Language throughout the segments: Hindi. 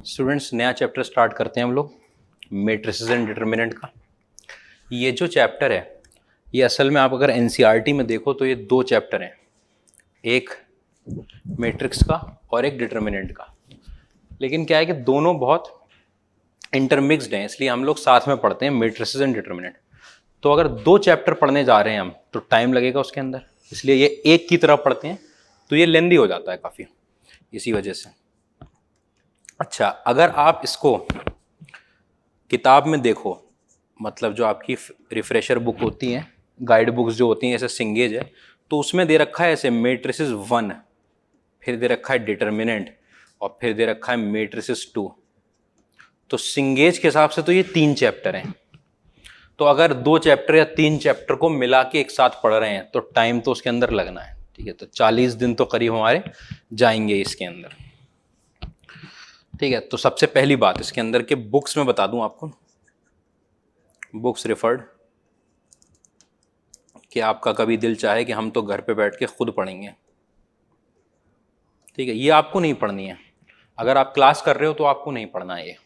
स्टूडेंट्स, नया चैप्टर स्टार्ट करते हैं हम लोग, मैट्रिसेस एंड डिटर्मिनेंट का। ये जो चैप्टर है ये असल में आप अगर एनसीईआरटी में देखो तो ये दो चैप्टर हैं, एक मैट्रिक्स का और एक डिटर्मिनेंट का। लेकिन क्या है कि दोनों बहुत इंटरमिक्स्ड हैं, इसलिए हम लोग साथ में पढ़ते हैं मैट्रिसेस एंड डिटर्मिनेंट। तो अगर दो चैप्टर पढ़ने जा रहे हैं हम तो टाइम लगेगा उसके अंदर, इसलिए ये एक की तरफ पढ़ते हैं तो ये लेंदी हो जाता है काफ़ी, इसी वजह से। अच्छा, अगर आप इसको किताब में देखो, मतलब जो आपकी रिफ्रेशर बुक होती हैं, गाइड बुक्स जो होती हैं, जैसे सिंगेज है, तो उसमें दे रखा है ऐसे मैट्रिसेस 1, फिर दे रखा है डिटर्मिनेंट और फिर दे रखा है मैट्रिसेस 2। तो सिंगेज के हिसाब से तो ये 3 चैप्टर हैं। तो अगर 2 चैप्टर या 3 चैप्टर को मिला के एक साथ पढ़ रहे हैं तो टाइम तो उसके अंदर लगना है, ठीक है। तो 40 दिन तो करीब हमारे जाएंगे इसके अंदर, ठीक है। तो सबसे पहली बात इसके अंदर के बुक्स में बता दूं आपको, बुक्स रिफर्ड, कि आपका कभी दिल चाहे कि हम तो घर पे बैठ के खुद पढ़ेंगे, ठीक है। ये आपको नहीं पढ़नी है, अगर आप क्लास कर रहे हो तो आपको नहीं पढ़ना है ये,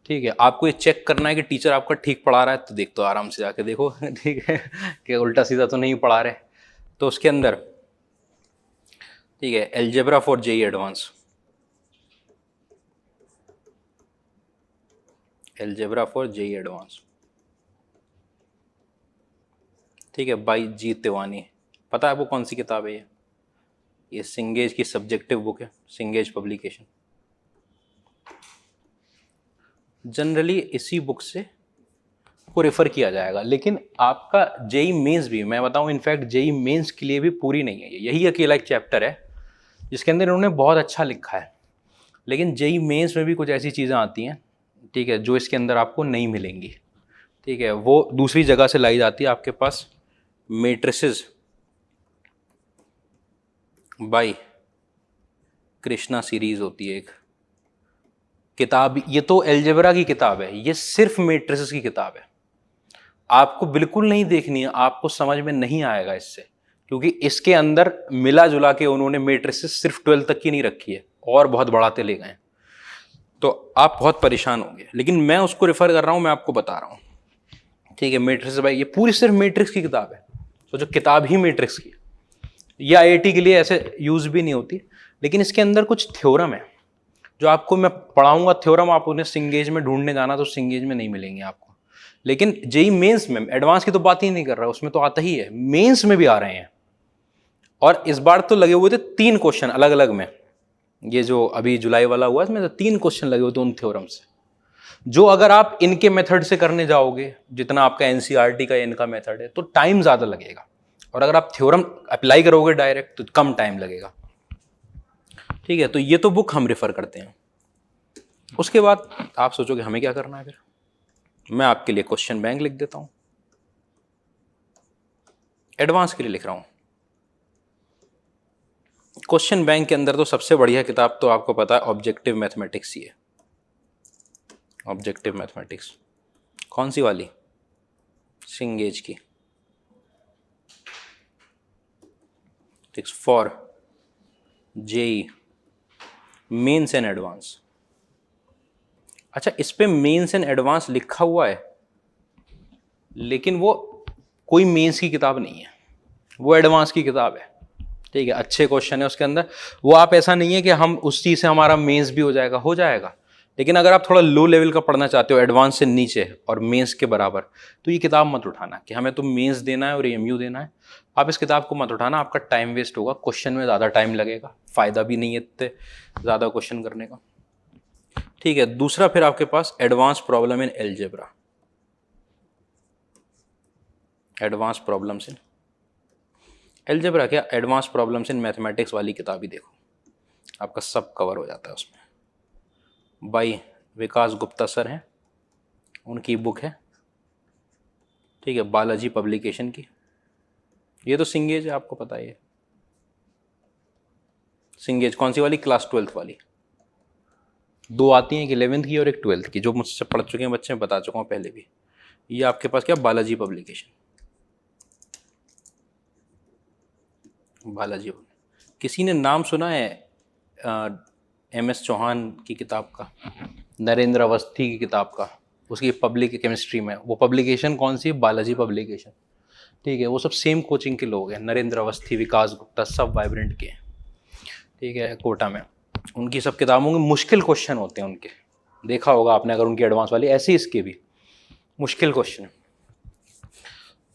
ठीक है। आपको ये चेक करना है कि टीचर आपका ठीक पढ़ा रहा है, तो देख तो आराम से जाके देखो ठीक है, कि उल्टा सीधा तो नहीं पढ़ा रहे। तो उसके अंदर, ठीक है, algebra for JEE advance, algebra for JEE advance, ठीक है, बाई जी तिवानी। पता है वो कौन सी किताब है? ये सिंगेज की सब्जेक्टिव बुक है, सिंगेज पब्लिकेशन। जनरली इसी बुक से को रेफर किया जाएगा, लेकिन आपका जेई मेंस भी, मैं बताऊं, इनफैक्ट जेई मेंस के लिए भी पूरी नहीं है, यही अकेला एक चैप्टर है जिसके अंदर इन्होंने बहुत अच्छा लिखा है। लेकिन जेई मेंस में भी कुछ ऐसी चीज़ें आती हैं, ठीक है, जो इसके अंदर आपको नहीं मिलेंगी, ठीक है। वो दूसरी जगह से लाई जाती है। आपके पास मैट्रिसेस बाय कृष्णा सीरीज होती है एक किताब, ये तो एलजेब्रा की किताब है, ये सिर्फ मैट्रिसेस की किताब है। आपको बिल्कुल नहीं देखनी है, आपको समझ में नहीं आएगा इससे, क्योंकि इसके अंदर मिला जुला के उन्होंने मैट्रिसेस सिर्फ 12 तक की नहीं रखी है और बहुत बढ़ाते ले गए, तो आप बहुत परेशान होंगे। लेकिन मैं उसको रेफर कर रहा हूं, मैं आपको बता रहा हूं, ठीक है। मैट्रिक्स भाई, ये पूरी सिर्फ मैट्रिक्स की किताब है, तो जो किताब ही मैट्रिक्स की, ये आईआईटी के लिए ऐसे यूज भी नहीं होती, लेकिन इसके अंदर कुछ थ्योरम है जो आपको मैं पढ़ाऊंगा। थ्योरम आप उन्हें सिंगेज में ढूंढने जाना तो सिंगेज में नहीं मिलेंगे आपको, लेकिन जेई मेंस में, एडवांस की तो बात ही नहीं कर रहा, उसमें तो आता ही है, मेंस में भी आ रहे हैं। और इस बार तो लगे हुए थे 3 क्वेश्चन अलग अलग में, ये जो अभी जुलाई वाला हुआ इसमें तो 3 क्वेश्चन लगे हुए थे उन थ्योरम से, जो अगर आप इनके मेथड से करने जाओगे, जितना आपका एनसीईआरटी का इनका मेथड है, तो टाइम ज्यादा लगेगा। और अगर आप थ्योरम अप्लाई करोगे डायरेक्ट तो कम टाइम लगेगा, ठीक है। तो ये तो बुक हम रेफर करते हैं। उसके बाद आप सोचोगे हमें क्या करना है, फिर मैं आपके लिए क्वेश्चन बैंक लिख देता हूं, एडवांस के लिए लिख रहा हूं। क्वेश्चन बैंक के अंदर तो सबसे बढ़िया किताब तो आपको पता है ऑब्जेक्टिव मैथमेटिक्स ही है। ऑब्जेक्टिव मैथमेटिक्स कौन सी वाली? सिंगेज की, for JEE mains and advance. अच्छा, इस पे मेंस एंड एडवांस लिखा हुआ है, लेकिन वो कोई मेंस की किताब नहीं है, वो एडवांस की किताब है, ठीक है। अच्छे क्वेश्चन है उसके अंदर, वो आप ऐसा नहीं है कि हम उस चीज से हमारा मेंस भी हो जाएगा। लेकिन अगर आप थोड़ा लो लेवल का पढ़ना चाहते हो, एडवांस से नीचे और मेंस के बराबर, तो ये किताब मत उठाना कि हमें तो मेंस देना है और एमयू देना है। आप इस किताब को मत उठाना, आपका टाइम वेस्ट होगा, क्वेश्चन में ज़्यादा टाइम लगेगा, फायदा भी नहीं है इतने ज़्यादा क्वेश्चन करने का, ठीक है। दूसरा फिर आपके पास advance problem in algebra, advance problems in algebra, क्या एडवांस प्रॉब्लम्स इन मैथमेटिक्स वाली किताब ही देखो, आपका सब कवर हो जाता है उसमें। बाई विकास गुप्ता सर हैं, उनकी बुक है, ठीक है, बालाजी पब्लिकेशन की। ये तो सिंगेज है, आपको पता है। सिंगेज कौन सी वाली? क्लास 12th वाली। 2 आती हैं, एक 11th की और एक 12th की, जो मुझसे पढ़ चुके हैं बच्चे, बता चुका हूँ पहले भी। ये आपके पास क्या, बालाजी पब्लिकेशन, बालाजी। किसी ने नाम सुना है MS चौहान की किताब का, नरेंद्र अवस्थी की किताब का, उसकी पब्लिक केमिस्ट्री में। वो पब्लिकेशन कौन सी है? बालाजी पब्लिकेशन, ठीक है। वो सब सेम कोचिंग के लोग हैं, नरेंद्र अवस्थी, विकास गुप्ता, सब वाइब्रेंट के हैं, ठीक है, कोटा में। उनकी सब किताबों में मुश्किल क्वेश्चन होते हैं उनके, देखा होगा आपने अगर उनकी एडवांस वाली, ऐसे इसके भी मुश्किल क्वेश्चन,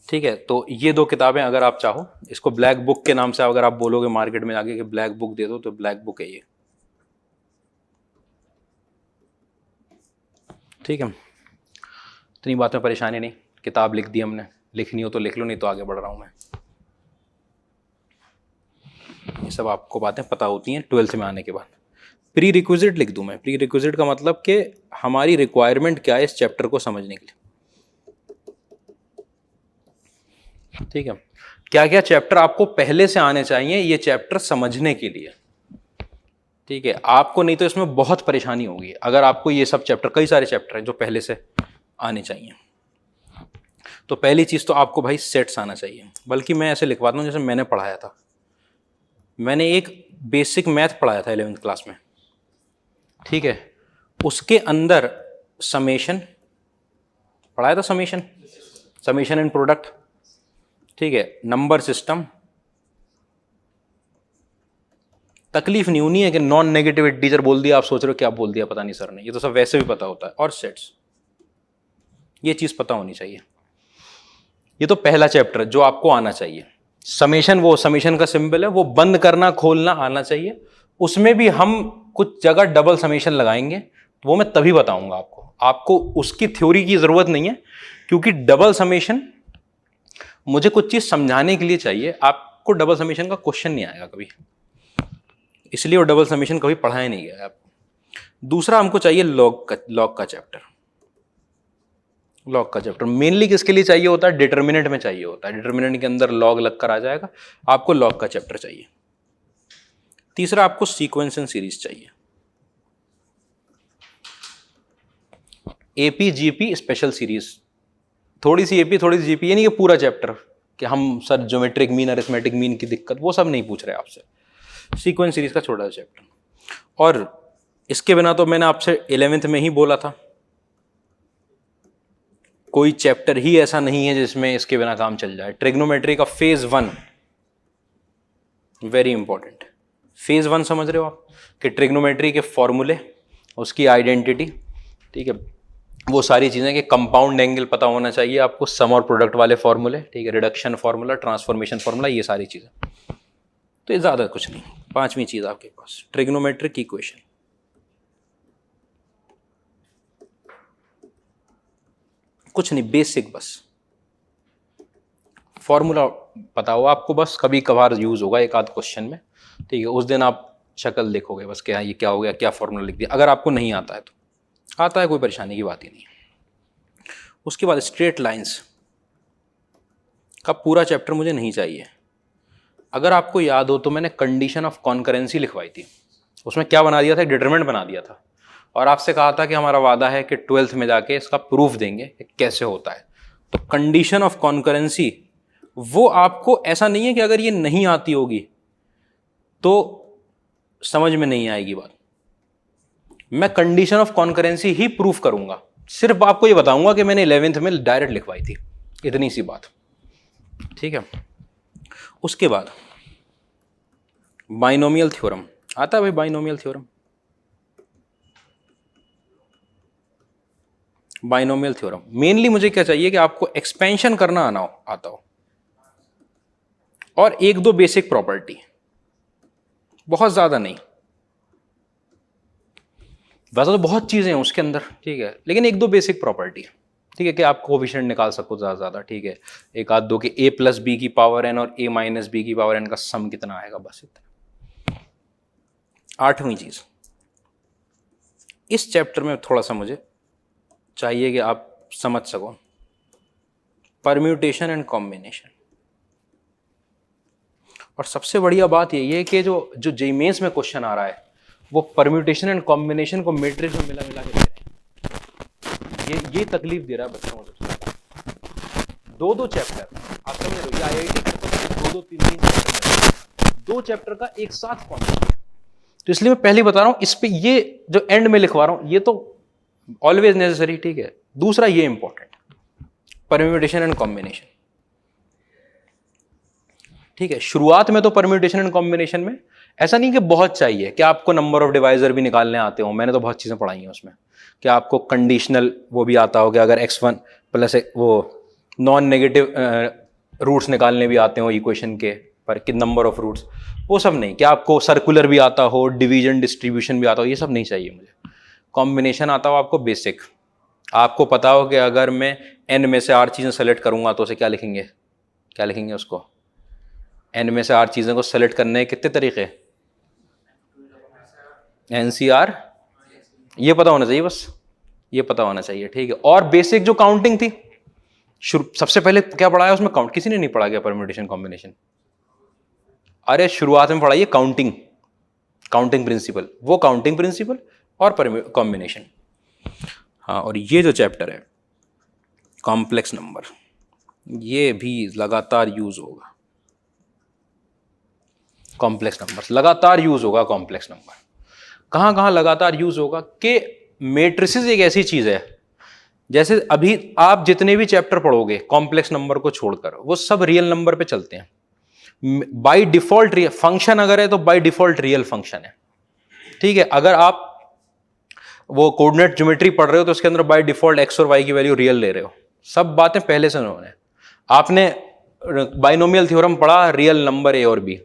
ठीक है। तो ये 2 किताबें अगर आप चाहो, इसको ब्लैक बुक के नाम से अगर आप बोलोगे मार्केट में जाके कि ब्लैक बुक दे दो, तो ब्लैक बुक है ये, ठीक है। इतनी बात में परेशानी नहीं, किताब लिख दी हमने, लिखनी हो तो लिख लो, नहीं तो आगे बढ़ रहा हूँ मैं। ये सब आपको बातें पता होती हैं 12th में आने के बाद। प्री रिक्विजिट लिख दूँ मैं? प्री रिक्विजिट का मतलब कि हमारी रिक्वायरमेंट क्या है इस चैप्टर को समझने के लिए, ठीक है। क्या क्या चैप्टर आपको पहले से आने चाहिए ये चैप्टर समझने के लिए, ठीक है। आपको नहीं तो इसमें बहुत परेशानी होगी अगर आपको ये सब चैप्टर, कई सारे चैप्टर हैं जो पहले से आने चाहिए। तो पहली चीज़ तो आपको भाई सेट्स आना चाहिए, बल्कि मैं ऐसे लिखवाता हूँ जैसे मैंने पढ़ाया था। मैंने एक बेसिक मैथ पढ़ाया था 11th क्लास में, ठीक है। उसके अंदर समेशन पढ़ाया था, समेशन एंड प्रोडक्ट, ठीक है। नंबर सिस्टम, तकलीफ नहीं होनी है कि नॉन नेगेटिव इंटीजर बोल दिया, आप सोच रहे हो क्या बोल दिया पता नहीं सर ने, ये तो सब वैसे भी पता होता है। और सेट्स, ये चीज पता होनी चाहिए। ये तो पहला चैप्टर जो आपको आना चाहिए। समेशन, वो समेशन का सिंबल है, वो बंद करना खोलना आना चाहिए। उसमें भी हम कुछ जगह डबल समेशन लगाएंगे, वो मैं तभी बताऊंगा आपको उसकी थ्योरी की जरूरत नहीं है, क्योंकि डबल समेशन मुझे कुछ चीज समझाने के लिए चाहिए। आपको डबल समेशन का क्वेश्चन नहीं आएगा कभी, इसलिए वो डबल समेशन कभी पढ़ाया नहीं गया आपको। दूसरा हमको चाहिए लॉग का चैप्टर। लॉग का चैप्टर मेनली किसके लिए चाहिए होता है? डिटर्मिनेंट में चाहिए होता है। डिटर्मिनेंट के अंदर लॉग लग कर आ जाएगा, आपको लॉग का चैप्टर चाहिए। तीसरा आपको सीक्वेंस एंड सीरीज चाहिए। एपी जीपी स्पेशल सीरीज, थोड़ी सी एपी थोड़ी सी जीपी, ये नहीं कि पूरा चैप्टर कि हम sir geometric mean arithmetic mean की दिक्कत, वो सब नहीं पूछ रहे आपसे। सीक्वेंस सीरीज का छोटा सा चैप्टर। और इसके बिना तो मैंने आपसे 11th में ही बोला था, कोई चैप्टर ही ऐसा नहीं है जिसमें इसके बिना काम चल जाए। ट्रिग्नोमेट्री का फेज 1 वेरी इंपॉर्टेंट। फेज 1 समझ रहे हो आप कि ट्रिग्नोमेट्री के फॉर्मूले, उसकी आइडेंटिटी, ठीक है, वो सारी चीजें कि कंपाउंड एंगल पता होना चाहिए आपको, सम और प्रोडक्ट वाले फॉर्मूले, ठीक है, रिडक्शन फॉर्मूला, ट्रांसफॉर्मेशन फॉर्मूला, ये सारी चीजें। तो ये ज्यादा कुछ नहीं। 5वीं चीज आपके पास ट्रिग्नोमेट्रिक इक्वेशन, कुछ नहीं, बेसिक बस फॉर्मूला पता हो आपको, बस कभी कभार यूज होगा एक आध क्वेश्चन में, ठीक है। उस दिन आप शक्ल देखोगे बस क्या ये क्या हो गया, क्या फॉर्मूला लिख दिया। अगर आपको नहीं आता है तो आता है, कोई परेशानी की बात ही नहीं। उसके बाद स्ट्रेट लाइंस का पूरा चैप्टर मुझे नहीं चाहिए। अगर आपको याद हो तो मैंने कंडीशन ऑफ कॉन्करेंसी लिखवाई थी, उसमें क्या बना दिया था? डिटरमिनेंट बना दिया था, और आपसे कहा था कि हमारा वादा है कि 12th में जाके इसका प्रूफ देंगे कि कैसे होता है। तो कंडीशन ऑफ कॉन्करेंसी, वो आपको ऐसा नहीं है कि अगर ये नहीं आती होगी तो समझ में नहीं आएगी बात। मैं condition of concurrency he proof करूंगा, सिर्फ आपको ये बताऊंगा कि मैंने 11th में डायरेक्ट लिखवाई थी, इतनी सी बात, ठीक है। उसके बाद बाइनोमियल थ्योरम आता है भाई, binomial theorem, binomial theorem mainly मुझे क्या चाहिए कि आपको एक्सपेंशन करना आता हो, और 1-2 बेसिक प्रॉपर्टी, बहुत ज्यादा नहीं। वैसे तो बहुत चीजें हैं उसके अंदर, ठीक है, लेकिन 1-2 बेसिक प्रॉपर्टी, ठीक है, कि आप कोएफिशिएंट निकाल सको ज्यादा, ठीक है। एक आध दो कि a + b की पावर n और a - b की पावर n का सम कितना आएगा, बस इतना। 8वीं चीज, इस चैप्टर में थोड़ा सा मुझे चाहिए कि आप समझ सको परम्यूटेशन एंड कॉम्बिनेशन। और सबसे बढ़िया बात यही है कि जो जेईई मेंस में क्वेश्चन आ रहा है वो परम्यूटेशन एंड कॉम्बिनेशन को मैट्रिक्स में मिला के दे रहे हैं। ये तकलीफ दे रहा है बच्चों को सबसे ज्यादा। 2-2 चैप्टर आप समझ रहे हो, आईआईटी 2-2 3-3 चैप्टर, 2 चैप्टर का एक साथ कॉन्सेप्ट है। तो इसलिए मैं पहले बता रहा हूं, इस पे ये जो एंड में लिखवा रहा हूं ये तो ऑलवेज नेसेसरी, ठीक है। दूसरा ये इंपॉर्टेंट, परम्यूटेशन एंड कॉम्बिनेशन, ठीक है। शुरुआत में तो परम्यूटेशन एंड कॉम्बिनेशन में ऐसा नहीं कि बहुत चाहिए कि आपको नंबर ऑफ डिवाइजर भी निकालने आते हो, मैंने तो बहुत चीजें पढ़ाई हैं उसमें, कि आपको कंडीशनल वो भी आता हो कि अगर x1 प्लस वो नॉन नेगेटिव रूट्स निकालने भी आते हो इक्वेशन के पर कि नंबर ऑफ रूट्स, वो सब नहीं, कि आपको सर्कुलर भी आता हो, डिवीजन डिस्ट्रीब्यूशन भी आता हो, ये सब नहीं चाहिए मुझे। कॉम्बिनेशन आता हो आपको बेसिक, आपको पता हो कि अगर मैं n में से 8 चीज़ें सेलेक्ट करूंगा तो उसे क्या लिखेंगे, क्या लिखेंगे उसको, n में से 8 चीज़ों को सेलेक्ट करने के कितने तरीके, NCR, ये पता होना चाहिए, बस ये पता होना चाहिए, ठीक है। और बेसिक जो काउंटिंग थी, सबसे पहले क्या पढ़ाया उसमें, काउंट, किसी ने नहीं पढ़ा गया परम्यूटेशन कॉम्बिनेशन, अरे शुरुआत में पढ़ाइए काउंटिंग, काउंटिंग प्रिंसिपल, वो काउंटिंग प्रिंसिपल और कॉम्बिनेशन। हाँ, और ये जो चैप्टर है कॉम्प्लेक्स नंबर, ये भी लगातार यूज होगा, कॉम्प्लेक्स नंबर लगातार यूज होगा। कॉम्प्लेक्स नंबर कहाँ कहाँ लगातार यूज होगा, कि मेट्रिसेस एक ऐसी चीज है, जैसे अभी आप जितने भी चैप्टर पढ़ोगे कॉम्प्लेक्स नंबर को छोड़कर, वो सब रियल नंबर पे चलते हैं बाय डिफॉल्ट। फंक्शन अगर है तो बाय डिफॉल्ट रियल फंक्शन है, ठीक है। अगर आप वो कोऑर्डिनेट ज्योमेट्री पढ़ रहे हो तो उसके अंदर बाय डिफॉल्ट एक्स और वाई की वैल्यू रियल ले रहे हो, सब बातें पहले से उन्होंने, आपने बाइनोमियल थ्योरम पढ़ा, रियल नंबर ए और बी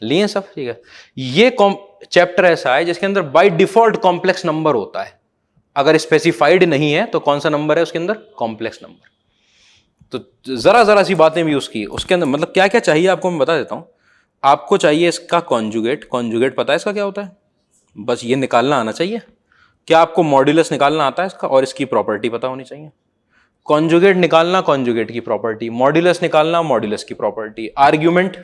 लिए सब, ठीक है। ये चैप्टर ऐसा है जिसके अंदर बाय डिफॉल्ट कॉम्प्लेक्स नंबर होता है, अगर स्पेसिफाइड नहीं है तो कौन सा नंबर है उसके अंदर, कॉम्प्लेक्स नंबर। तो जरा जरा सी बातें भी उसकी, उसके अंदर मतलब क्या क्या चाहिए आपको मैं बता देता हूं। आपको चाहिए इसका कॉन्जुगेट, कॉन्जुगेट पता है इसका क्या होता है, बस ये निकालना आना चाहिए। क्या आपको मॉड्यूलस निकालना आता है इसका, और इसकी प्रॉपर्टी पता होनी चाहिए। कॉन्जुगेट निकालना, कॉन्जुगेट की प्रॉपर्टी, मॉड्यूलस निकालना, मॉड्यूलस की प्रॉपर्टी, आर्ग्यूमेंट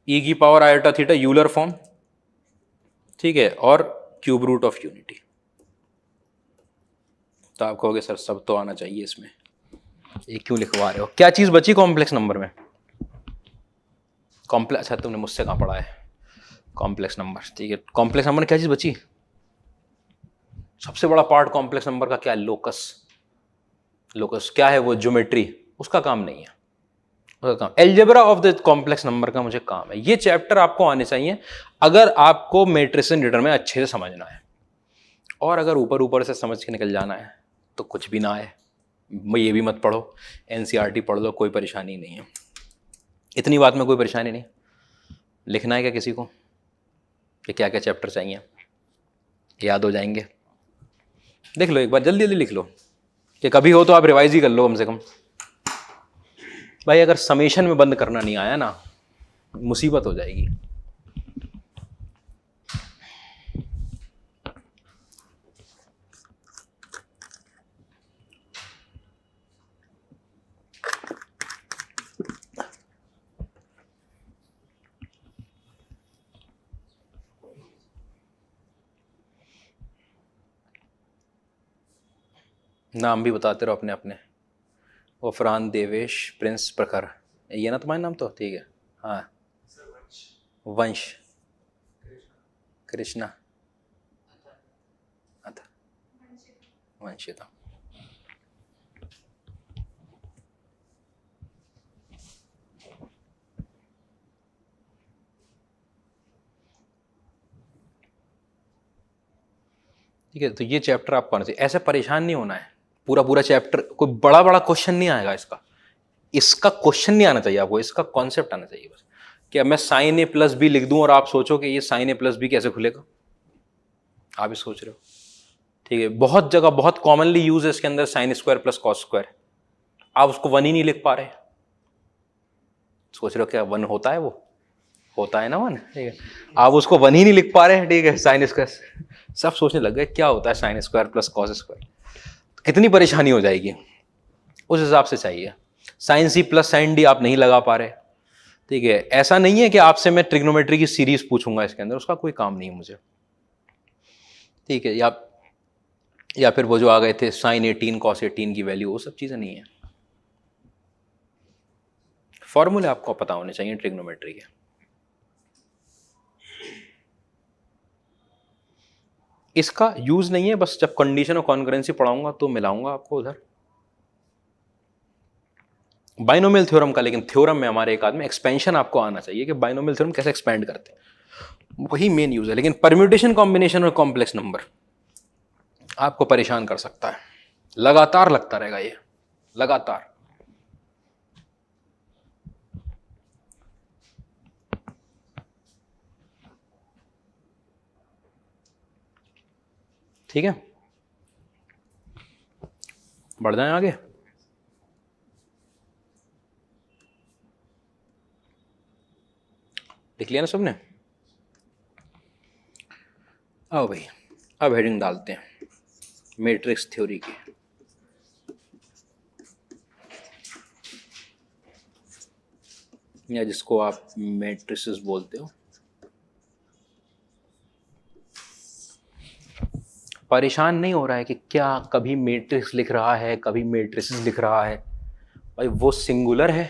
e की power iota theta Euler form, ठीक है, और क्यूब रूट ऑफ यूनिटी। तो आप कहोगे सर सब तो आना चाहिए इसमें, ये क्यों लिखवा रहे हो, क्या चीज बची कॉम्प्लेक्स नंबर में, कॉम्प्लेक्स, अच्छा तुमने मुझसे कहाँ पढ़ा है कॉम्प्लेक्स नंबर, ठीक है। कॉम्प्लेक्स नंबर में क्या चीज बची, सबसे बड़ा पार्ट कॉम्प्लेक्स नंबर का क्या है, लोकस। लोकस क्या है, वो ज्योमेट्री, उसका काम नहीं है, उसका काम algebra of the complex number का मुझे काम है। ये चैप्टर आपको आने चाहिए अगर आपको मैट्रिक्स एंड डिटरमिनेंट अच्छे से समझना है, और अगर ऊपर ऊपर से समझ के निकल जाना है तो कुछ भी ना है, ये भी मत पढ़ो, NCERT पढ़ लो, कोई परेशानी नहीं है, इतनी बात में कोई परेशानी नहीं। लिखना है क्या किसी को कि क्या क्या चैप्टर चाहिए, याद हो जाएंगे, देख लो एक बार, जल्दी जल्दी लिख लो, कि कभी हो तो आप रिवाइज ही कर लो कम से कम। भाई अगर समेशन में बंद करना नहीं आया ना, मुसीबत हो जाएगी। नाम भी बताते रहो अपने अपने, वो फरहान, देवेश, प्रिंस, प्रखर, ये ना तुम्हारे नाम तो, ठीक है। हाँ, वंश, कृष्णा, अथ, वंशिता। ठीक है, तो ये चैप्टर आपको आना चाहिए, ऐसे परेशान नहीं होना है। पूरा पूरा चैप्टर, कोई बड़ा बड़ा क्वेश्चन नहीं आएगा इसका, इसका क्वेश्चन नहीं आना चाहिए आपको, इसका कॉन्सेप्ट आना चाहिए बस। कि अब मैं साइन ए प्लस बी लिख दूं और आप सोचो कि ये साइन ए प्लस बी कैसे खुलेगा, आप ही सोच रहे हो, ठीक है। बहुत जगह बहुत कॉमनली यूज है इसके अंदर sign square plus cos square, आप उसको वन ही नहीं लिख पा रहे, सोच रहे हो क्या वन होता है, वो होता है ना वन, ठीक है, आप उसको वन ही नहीं लिख पा रहे, ठीक है। साइन स्क्वायर, सब सोचने लग गए क्या होता है sine square plus cos square, कितनी परेशानी हो जाएगी, उस हिसाब से चाहिए। Sine C plus sine D आप नहीं लगा पा रहे, ठीक है। ऐसा नहीं है कि आपसे मैं ट्रिग्नोमेट्री की सीरीज पूछूंगा इसके अंदर, उसका कोई काम नहीं है मुझे, ठीक है। या फिर वो जो आ गए थे साइन 18 कॉस 18 की वैल्यू, वो सब चीजें नहीं है। फॉर्मूले आपको पता होने चाहिए ट्रिग्नोमेट्री के। इसका यूज नहीं है, बस जब कंडीशन और कॉन्करेंसी पढ़ाऊंगा तो मिलाऊंगा आपको उधर बाइनोमियल थ्योरम का। लेकिन थ्योरम में हमारे एक आदमी एक्सपेंशन आपको आना चाहिए कि बाइनोमियल थ्योरम कैसे एक्सपेंड करते हैं, वही मेन यूज है। लेकिन परम्यूटेशन, कॉम्बिनेशन और कॉम्प्लेक्स नंबर आपको परेशान कर सकता है, लगातार लगता रहेगा ये, लगातार। ठीक है, बढ़ जाएं आगे। लिख लिया ना सबने? आओ भाई, अब हेडिंग डालते हैं मैट्रिक्स थ्योरी की। या जिसको आप मैट्रिसेस बोलते हो। परेशान नहीं हो रहा है कि क्या कभी मैट्रिक्स लिख रहा है, कभी मैट्रिसेस लिख रहा है? भाई वो सिंगुलर है,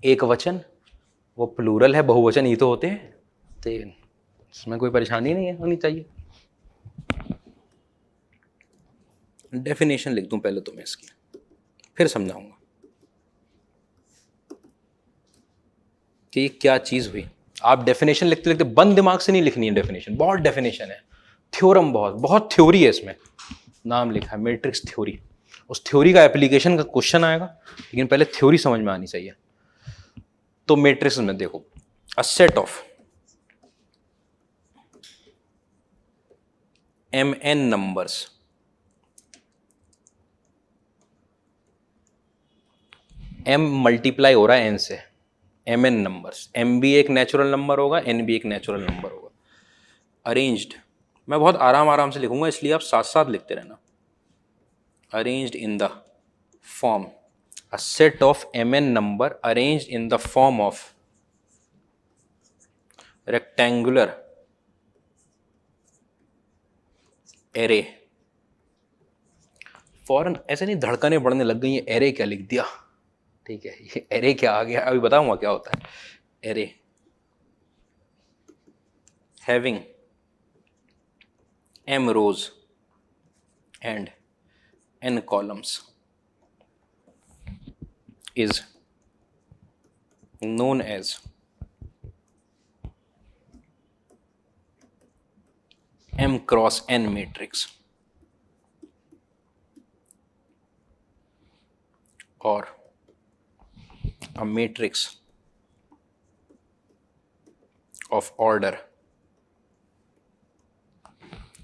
एक वचन, वो प्लूरल है, बहुवचन ही तो होते हैं, तो इसमें कोई परेशानी नहीं है, होनी चाहिए। डेफिनेशन लिख दूं पहले तो मैं इसकी, फिर समझाऊंगा कि ये क्या चीज हुई। आप डेफिनेशन लिखते लिखते बंद दिमाग से नहीं लिखनी है डेफिनेशन, बहुत डेफिनेशन है, थ्योरम बहुत बहुत थ्योरी है इसमें। नाम लिखा है मैट्रिक्स थ्योरी, उस थ्योरी का एप्लीकेशन का क्वेश्चन आएगा, लेकिन पहले थ्योरी समझ में आनी चाहिए। तो मैट्रिक्स में देखो, a set of mn numbers, m multiply हो रहा है n से, mn नंबर्स, m भी एक नेचुरल नंबर होगा, n भी एक नेचुरल नंबर होगा, अरेंज्ड, मैं बहुत आराम आराम से लिखूंगा इसलिए आप साथ साथ लिखते रहना, arranged in the form, a set of mn number arranged in the form of rectangular array. फौरन ऐसे नहीं धड़कने बढ़ने लग गई, एरे क्या लिख दिया, ठीक है, ये एरे क्या आ गया, अभी बताऊंगा क्या होता है array. Having m rows and n columns is known as m cross n matrix or a matrix of order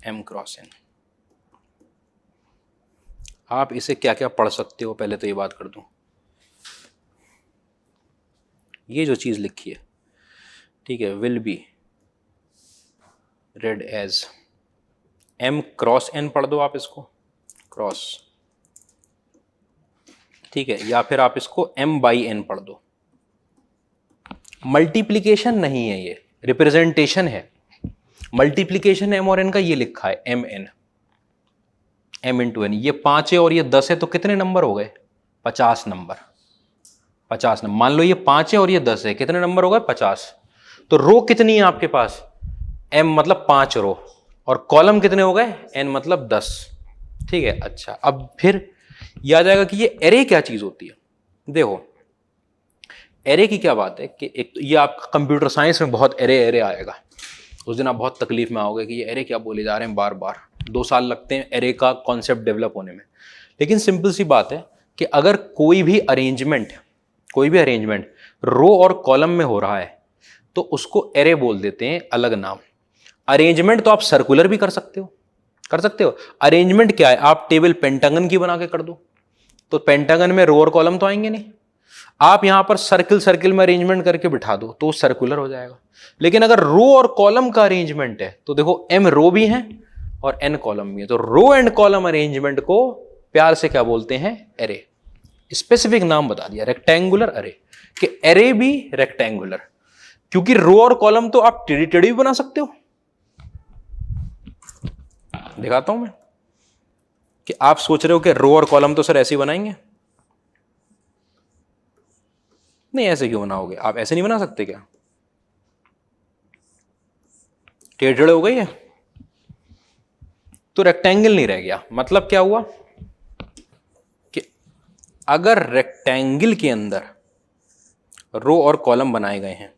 m cross n। आप इसे क्या क्या पढ़ सकते हो, पहले तो ये बात कर दूं, ये जो चीज लिखी है, ठीक है, will be read as m cross n, पढ़ दो आप इसको क्रॉस, ठीक है, या फिर आप इसको m बाई n पढ़ दो। मल्टीप्लीकेशन नहीं है, ये रिप्रेजेंटेशन है। मल्टीप्लीकेशन m और n का, ये लिखा है m n, m into n, ये 5 है और ये 10 है, तो कितने नंबर हो गए? 50 नंबर, 50 नंबर। मान लो ये 5 है और ये 10 है, कितने नंबर हो गए? 50। तो रो कितनी है आपके पास? m मतलब 5 रो, और कॉलम कितने हो गए? n मतलब 10, ठीक है। अच्छा, अब फिर याद आ जाएगा कि ये एरे क्या चीज होती है। देखो एरे की क्या बात है कि एक तो ये आपका कंप्यूटर साइंस में बहुत एरे एरे आएगा, उस दिन आप बहुत तकलीफ में आओगे कि ये एरे क्या बोले जा रहे हैं, बार बार 2 साल लगते हैं एरे का कॉन्सेप्ट डेवलप होने में। लेकिन सिंपल सी बात है कि अगर कोई भी अरेंजमेंट रो और कॉलम में हो रहा है तो उसको एरे बोल देते हैं, अलग नाम। अरेंजमेंट तो आप सर्कुलर भी कर सकते हो, अरेंजमेंट क्या है? आप टेबल पेंटागन की बना के कर दो, तो पेंटागन में रो और कॉलम तो आएंगे नहीं। आप यहां पर सर्किल में अरेंजमेंट करके बिठा दो तो सर्कुलर हो जाएगा। लेकिन अगर रो और कॉलम का अरेंजमेंट है तो देखो m रो भी है और n कॉलम भी है, तो रो एंड कॉलम अरेंजमेंट को प्यार से क्या बोलते हैं? एरे। स्पेसिफिक नाम बता दिया, रेक्टेंगुलर एरे, कि एरे भी रेक्टेंगुलर, क्योंकि रो और कॉलम तो आप टेढ़ी टेढ़ी भी बना सकते हो। दिखाता हूं मैं कि आप सोच रहे हो कि रो और कॉलम तो सर ऐसे ही बनाएंगे, नहीं ऐसे क्यों बनाओगे? आप ऐसे नहीं बना सकते क्या? टेढ़े हो गई है, तो रेक्टेंगल नहीं रह गया। मतलब क्या हुआ कि अगर रेक्टेंगल के अंदर रो और कॉलम बनाए गए हैं,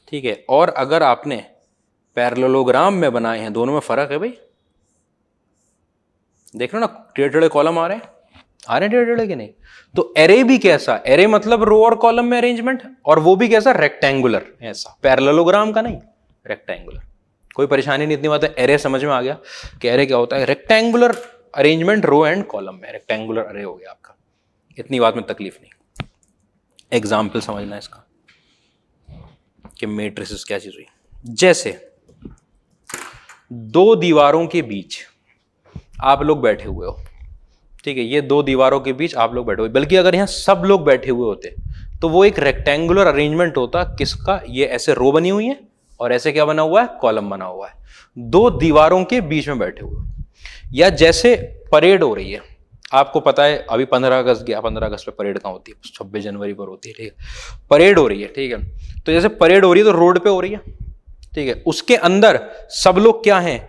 ठीक है, और अगर आपने पैरेललोग्राम में बनाए हैं, दोनों में फर्क है भाई। देख रहे हो ना, टेढ़े टेढ़े कॉलम आ रहे हैं टेढ़े टेढ़े के नहीं। तो एरे भी कैसा, एरे मतलब रो और कॉलम में अरेंजमेंट, और वो भी कैसा, रेक्टेंगुलर, ऐसा पैरेललोग्राम का नहीं, रेक्टेंगुलर। कोई परेशानी नहीं, इतनी बात है। एरे समझ में आ गया कि एरे क्या होता है, rectangular arrangement row and column में, रेक्टेंगुलर अरे हो गया आपका। इतनी बात में तकलीफ नहीं। एग्जाम्पल समझना इसका कि मैट्रिसेस क्या चीज हुई। जैसे दो दीवारों के बीच आप लोग बैठे हुए हो, ठीक है, ये दो दीवारों के बीच आप लोग बैठे हुए, बल्कि अगर यहां सब लोग बैठे हुए होते तो वो एक रेक्टेंगुलर अरेंजमेंट होता। किसका, ये ऐसे रो बनी हुई है और ऐसे क्या बना हुआ है, कॉलम बना हुआ है, दो दीवारों के बीच में बैठे हुए। या जैसे परेड हो रही है, आपको पता है अभी 15 अगस्त गया, 15 अगस्त पे परेड कहाँ होती है, 26 जनवरी पर होती है, ठीक है, परेड हो रही है, ठीक है। तो जैसे परेड हो रही है तो रोड पे हो रही है, ठीक है, उसके अंदर सब लोग क्या हैं,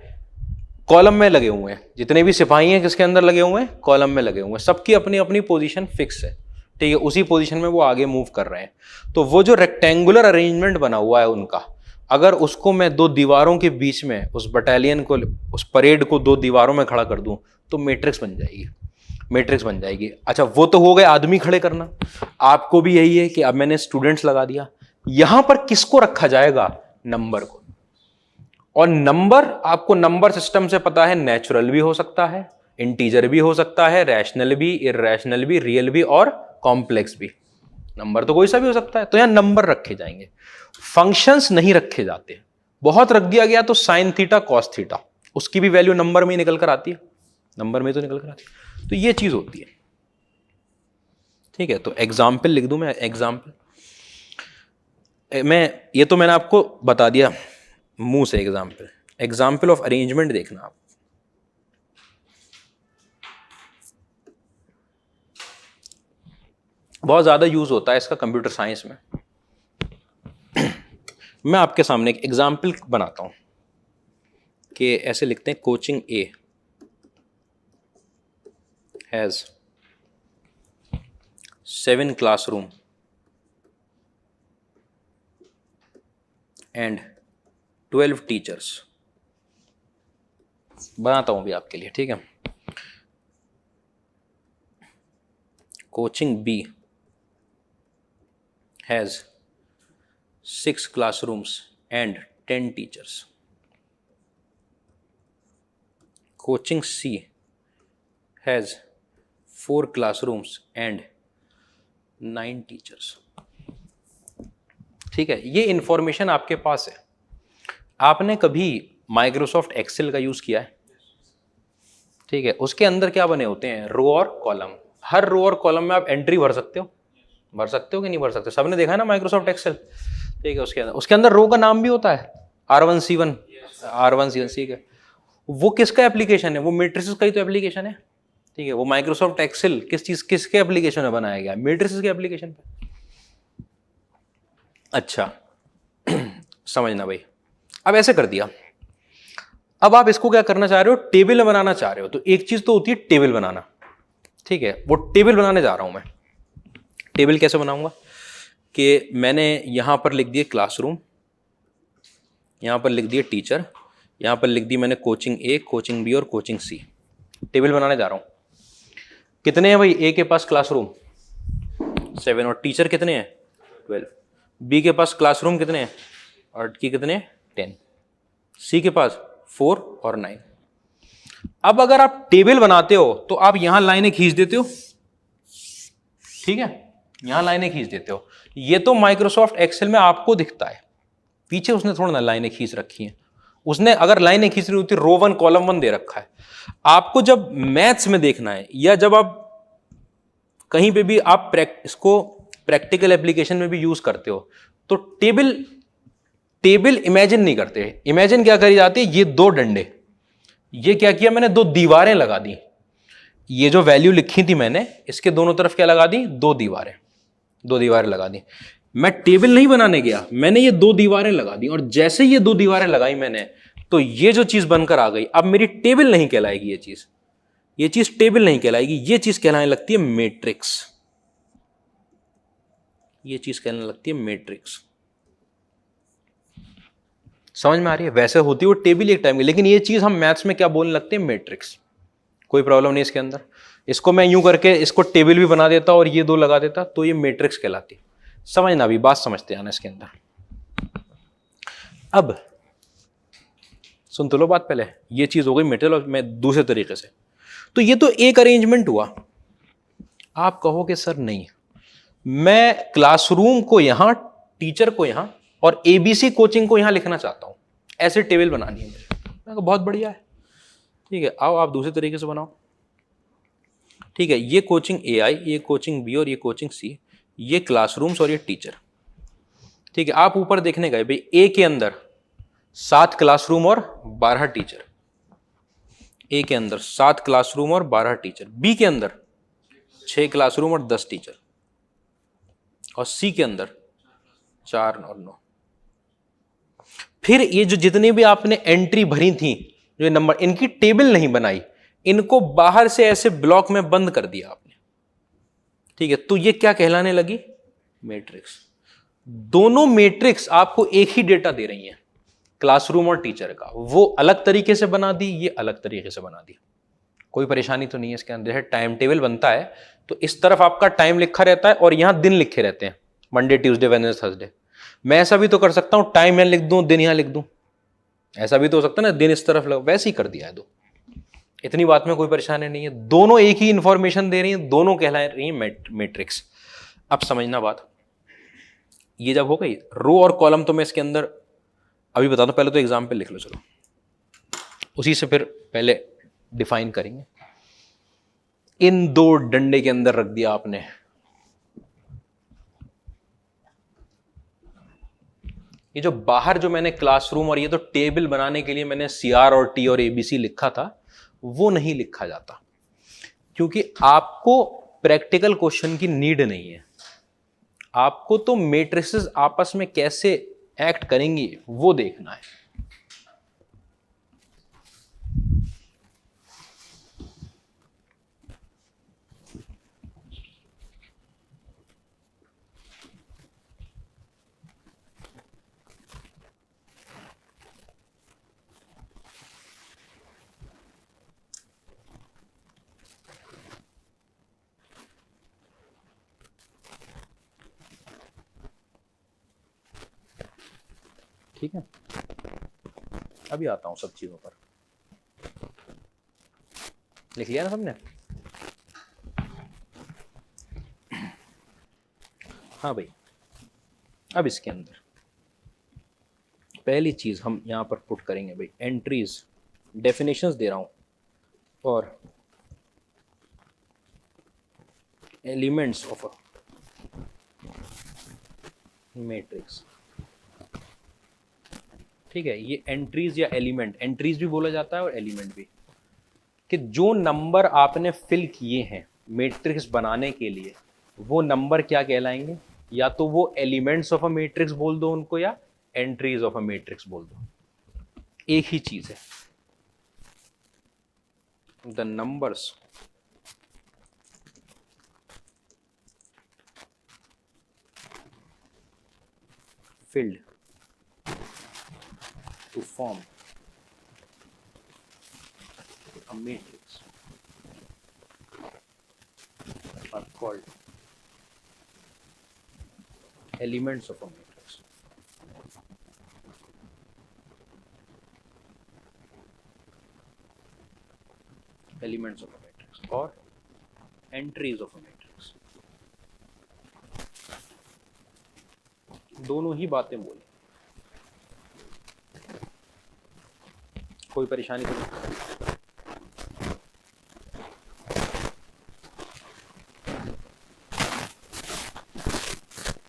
कॉलम में लगे हुए हैं। जितने भी सिपाही हैं किसके अंदर लगे हुए हैं, कॉलम में लगे हुए हैं। सबकी अपनी अपनी पोजीशन फिक्स है, ठीक है, उसी पोजीशन में वो आगे मूव कर रहे हैं। तो वो जो रेक्टेंगुलर अरेंजमेंट बना हुआ है उनका, अगर उसको मैं दो दीवारों के बीच में, उस बटालियन को, उस परेड को दो दीवारों में खड़ा कर दूं तो मैट्रिक्स बन जाएगी, मैट्रिक्स बन जाएगी। अच्छा, वो तो हो गए आदमी खड़े करना। आपको भी यही है कि अब मैंने स्टूडेंट्स लगा दिया, यहां पर किसको रखा जाएगा, नंबर को। और नंबर, आपको नंबर सिस्टम से पता है, नेचुरल भी हो सकता है, इंटीजर भी हो सकता है, रैशनल भी, इरैशनल भी, रियल भी और कॉम्प्लेक्स भी। नंबर तो कोई सा भी हो सकता है। तो यहां नंबर रखे जाएंगे, फंक्शंस नहीं रखे जाते। बहुत रख दिया गया तो साइन थीटा कॉस थीटा, उसकी भी वैल्यू नंबर में ही निकल कर आती है, नंबर में तो निकल कर आती है। तो ये चीज होती है, ठीक है। तो एग्जाम्पल लिख दूं मैं, एग्जाम्पल मैं, ये तो मैंने आपको बता दिया मुंह से। एग्जाम्पल ऑफ अरेंजमेंट देखना आप। बहुत ज्यादा यूज होता है इसका कंप्यूटर साइंस में। मैं आपके सामने एक एग्जाम्पल बनाता हूं कि ऐसे लिखते हैं, coaching A has 7 classroom and 12 teachers. बनाता हूं भी आपके लिए, ठीक है। Coaching B has 6 classrooms and 10 teachers. Coaching C has 4 classrooms and 9 teachers. ठीक है, ये इंफॉर्मेशन आपके पास है। आपने कभी माइक्रोसॉफ्ट एक्सेल का यूज किया है, ठीक है, उसके अंदर क्या बने होते हैं, रो और कॉलम। हर रो और कॉलम में आप एंट्री भर सकते हो, भर सकते हो कि नहीं भर सकते, सबने देखा है ना माइक्रोसॉफ्ट एक्सेल, ठीक है। उसके अंदर रो का नाम भी होता है, R1C1 R1C1, ठीक है। वो किसका एप्लीकेशन है, वो मैट्रिसेस का ही तो एप्लीकेशन है, ठीक है। वो माइक्रोसॉफ्ट एक्सेल किसके एप्लीकेशन में बनाया गया, मैट्रिसेस के एप्लीकेशन पे। अच्छा समझना भाई। अब ऐसे कर दिया, अब आप इसको क्या करना चाह रहे हो, टेबल बनाना चाह रहे हो। तो एक चीज तो होती है टेबल बनाना, ठीक है, वो टेबल बनाने जा रहा हूं मैं। टेबल कैसे बनाऊंगा कि मैंने यहां पर लिख दिए क्लासरूम, यहां पर लिख दिए टीचर, यहां पर लिख दी मैंने कोचिंग ए, कोचिंग बी और कोचिंग सी। टेबल बनाने जा रहा हूं। कितने हैं भाई, ए के पास क्लासरूम 7 और टीचर कितने हैं 12, बी के पास क्लासरूम कितने हैं और की कितने हैं 10, सी के पास 4 और 9। अब अगर आप टेबल बनाते हो तो आप यहां लाइनें खींच देते हो, ठीक है, यहां लाइनें खींच देते हो। ये तो माइक्रोसॉफ्ट एक्सेल में आपको दिखता है, पीछे उसने थोड़ा ना लाइनें खींच रखी हैं। उसने अगर लाइनें खींच रही होती, रो 1 कॉलम 1 दे रखा है। आपको जब मैथ्स में देखना है या जब आप कहीं पे भी आप इसको प्रैक्टिकल एप्लीकेशन में भी यूज करते हो, तो टेबल इमेजिन नहीं करते। इमेजिन क्या करी जाती है, ये 2 डंडे, ये क्या किया मैंने, 2 दीवारें लगा दी। ये जो वैल्यू लिखी थी मैंने, इसके दोनों तरफ क्या लगा दी, 2 दीवारें लगा दी। मैं टेबल नहीं बनाने गया, मैंने ये 2 दीवारें लगा दी, और जैसे ये 2 दीवारें लगाई मैंने, तो ये जो चीज बनकर आ गई, अब मेरी टेबल नहीं कहलाएगी ये चीज टेबल नहीं कहलाएगी, ये चीज कहलाने लगती है मैट्रिक्स। ये चीज कहने लगती है मैट्रिक्स। समझ में आ रही है? वैसे होती है वो टेबल एक टाइम की, लेकिन ये चीज हम मैथ्स में क्या बोलने लगते हैं? मैट्रिक्स। कोई प्रॉब्लम नहीं इसके अंदर। इसको मैं यूं करके इसको टेबल भी बना देता और ये दो लगा देता तो ये मैट्रिक्स कहलाती। समझना, भी बात समझते आना इसके अंदर। अब सुन तो लो बात पहले, ये चीज हो गई मैट्रिक्स। और मैं दूसरे तरीके से, तो ये तो एक अरेंजमेंट हुआ। आप कहोगे सर नहीं, मैं क्लासरूम को यहां, टीचर को यहां और एबीसी कोचिंग को यहां लिखना चाहता हूं, ऐसे टेबल बनानी है मुझे। मैं कहा बहुत बढ़िया है, ठीक है, आओ आप दूसरे तरीके से बनाओ। ठीक है, ये कोचिंग AI, ये कोचिंग B और ये कोचिंग C, ये क्लासरूम्स और ये टीचर। ठीक है, आप ऊपर देखने गए भाई, A के अंदर 7 क्लासरूम और 12 टीचर। A के अंदर 7 क्लासरूम और 12 टीचर, B के अंदर 6 क्लासरूम और 10 टीचर, और C के अंदर 4 और 9। फिर ये जो जितने भी आपने एंट्री भरी थी, जो नंबर, इनकी टेबल नहीं बनाई, इनको बाहर से ऐसे ब्लॉक में बंद कर दिया आपने। ठीक है, तो ये क्या कहलाने लगी? मैट्रिक्स। दोनों मैट्रिक्स आपको एक ही डेटा दे रही हैं, क्लासरूम और टीचर का। वो अलग तरीके से बना दी, ये अलग तरीके से बना दी। कोई परेशानी तो नहीं है इसके अंदर। टाइम टेबल बनता है तो इस तरफ आपका टाइम लिखा रहता है और यहां दिन लिखे रहते हैं, मंडे, ट्यूसडे, वेडनेसडे, थर्सडे। मैं ऐसा भी तो कर सकता हूं, टाइम यहां लिख दूं, दिन यहां लिख दूं। ऐसा भी तो हो सकता है ना, दिन इस तरफ लग, वैसे ही कर दिया है। दो, इतनी बात में कोई परेशानी नहीं है। दोनों एक ही इंफॉर्मेशन दे रही हैं, दोनों कहला रही हैं मैट्रिक्स। अब समझना बात, ये जब हो गई रो और कॉलम, तो मैं इसके अंदर अभी बता दूं। पहले तो एग्जाम्पल लिख लो, चलो, उसी से फिर पहले डिफाइन करेंगे। इन दो डंडे के अंदर रख दिया आपने, ये जो बाहर जो मैंने क्लासरूम और ये तो टेबल बनाने के लिए मैंने CR और T और ABC लिखा था, वो नहीं लिखा जाता, क्योंकि आपको प्रैक्टिकल क्वेश्चन की नीड नहीं है। आपको तो मैट्रिसेस आपस में कैसे एक्ट करेंगी वो देखना है। ठीक है, अभी आता हूं सब चीजों पर। लिख लिया ना सबने? हाँ भाई, अब इसके अंदर पहली चीज हम यहां पर पुट करेंगे भाई, एंट्रीज, डेफिनेशंस दे रहा हूं और एलिमेंट्स ऑफ अ मैट्रिक्स। ठीक है, ये एंट्रीज या एलिमेंट, एंट्रीज भी बोला जाता है और एलिमेंट भी, कि जो नंबर आपने फिल किए हैं मैट्रिक्स बनाने के लिए, वो नंबर क्या कहलाएंगे? या तो वो एलिमेंट्स ऑफ अ मैट्रिक्स बोल दो उनको, या एंट्रीज ऑफ अ मैट्रिक्स बोल दो, एक ही चीज है। The numbers filled to form a matrix are called elements of a matrix. Elements of a matrix or entries of a matrix. दोनों ही बातें बोली, कोई परेशानी तो नहीं।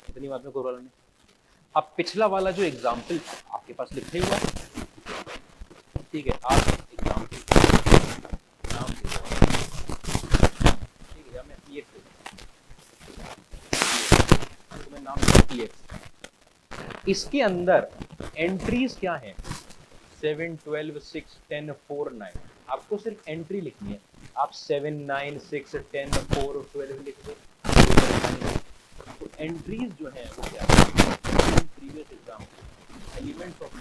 इतनी बात में कोई प्रॉब्लम नहीं। अब पिछला वाला जो एग्जाम्पल आपके पास लिखे हुआ, ठीक है, आप एग्जाम्पल नाम दे दो, ठीक है, या मैं EX तो मैं नाम EX। इसके अंदर एंट्रीज क्या हैं? 7 12 6 10 4 9, आपको सिर्फ एंट्री लिखनी है। आप 7 9 6 10 4 और 12 लिख दो। तो एंट्रीज जो है वो क्या है, प्रीवियस एग्जाम एलिमेंट्स ऑफ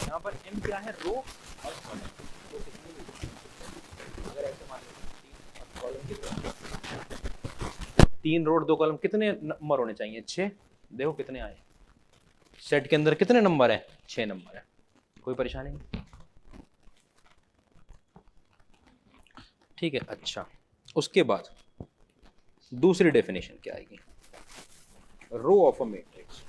यहाँ पर m क्या है, रो और कॉलम। अगर ऐसे मान लो कॉलम 3 रो 2 कॉलम, कितने नंबर होने चाहिए? 6। देखो कितने आए, सेट के अंदर कितने नंबर है? 6 नंबर है। कोई परेशानी नहीं, ठीक है। अच्छा, उसके बाद दूसरी डेफिनेशन क्या आएगी? Row of a matrix.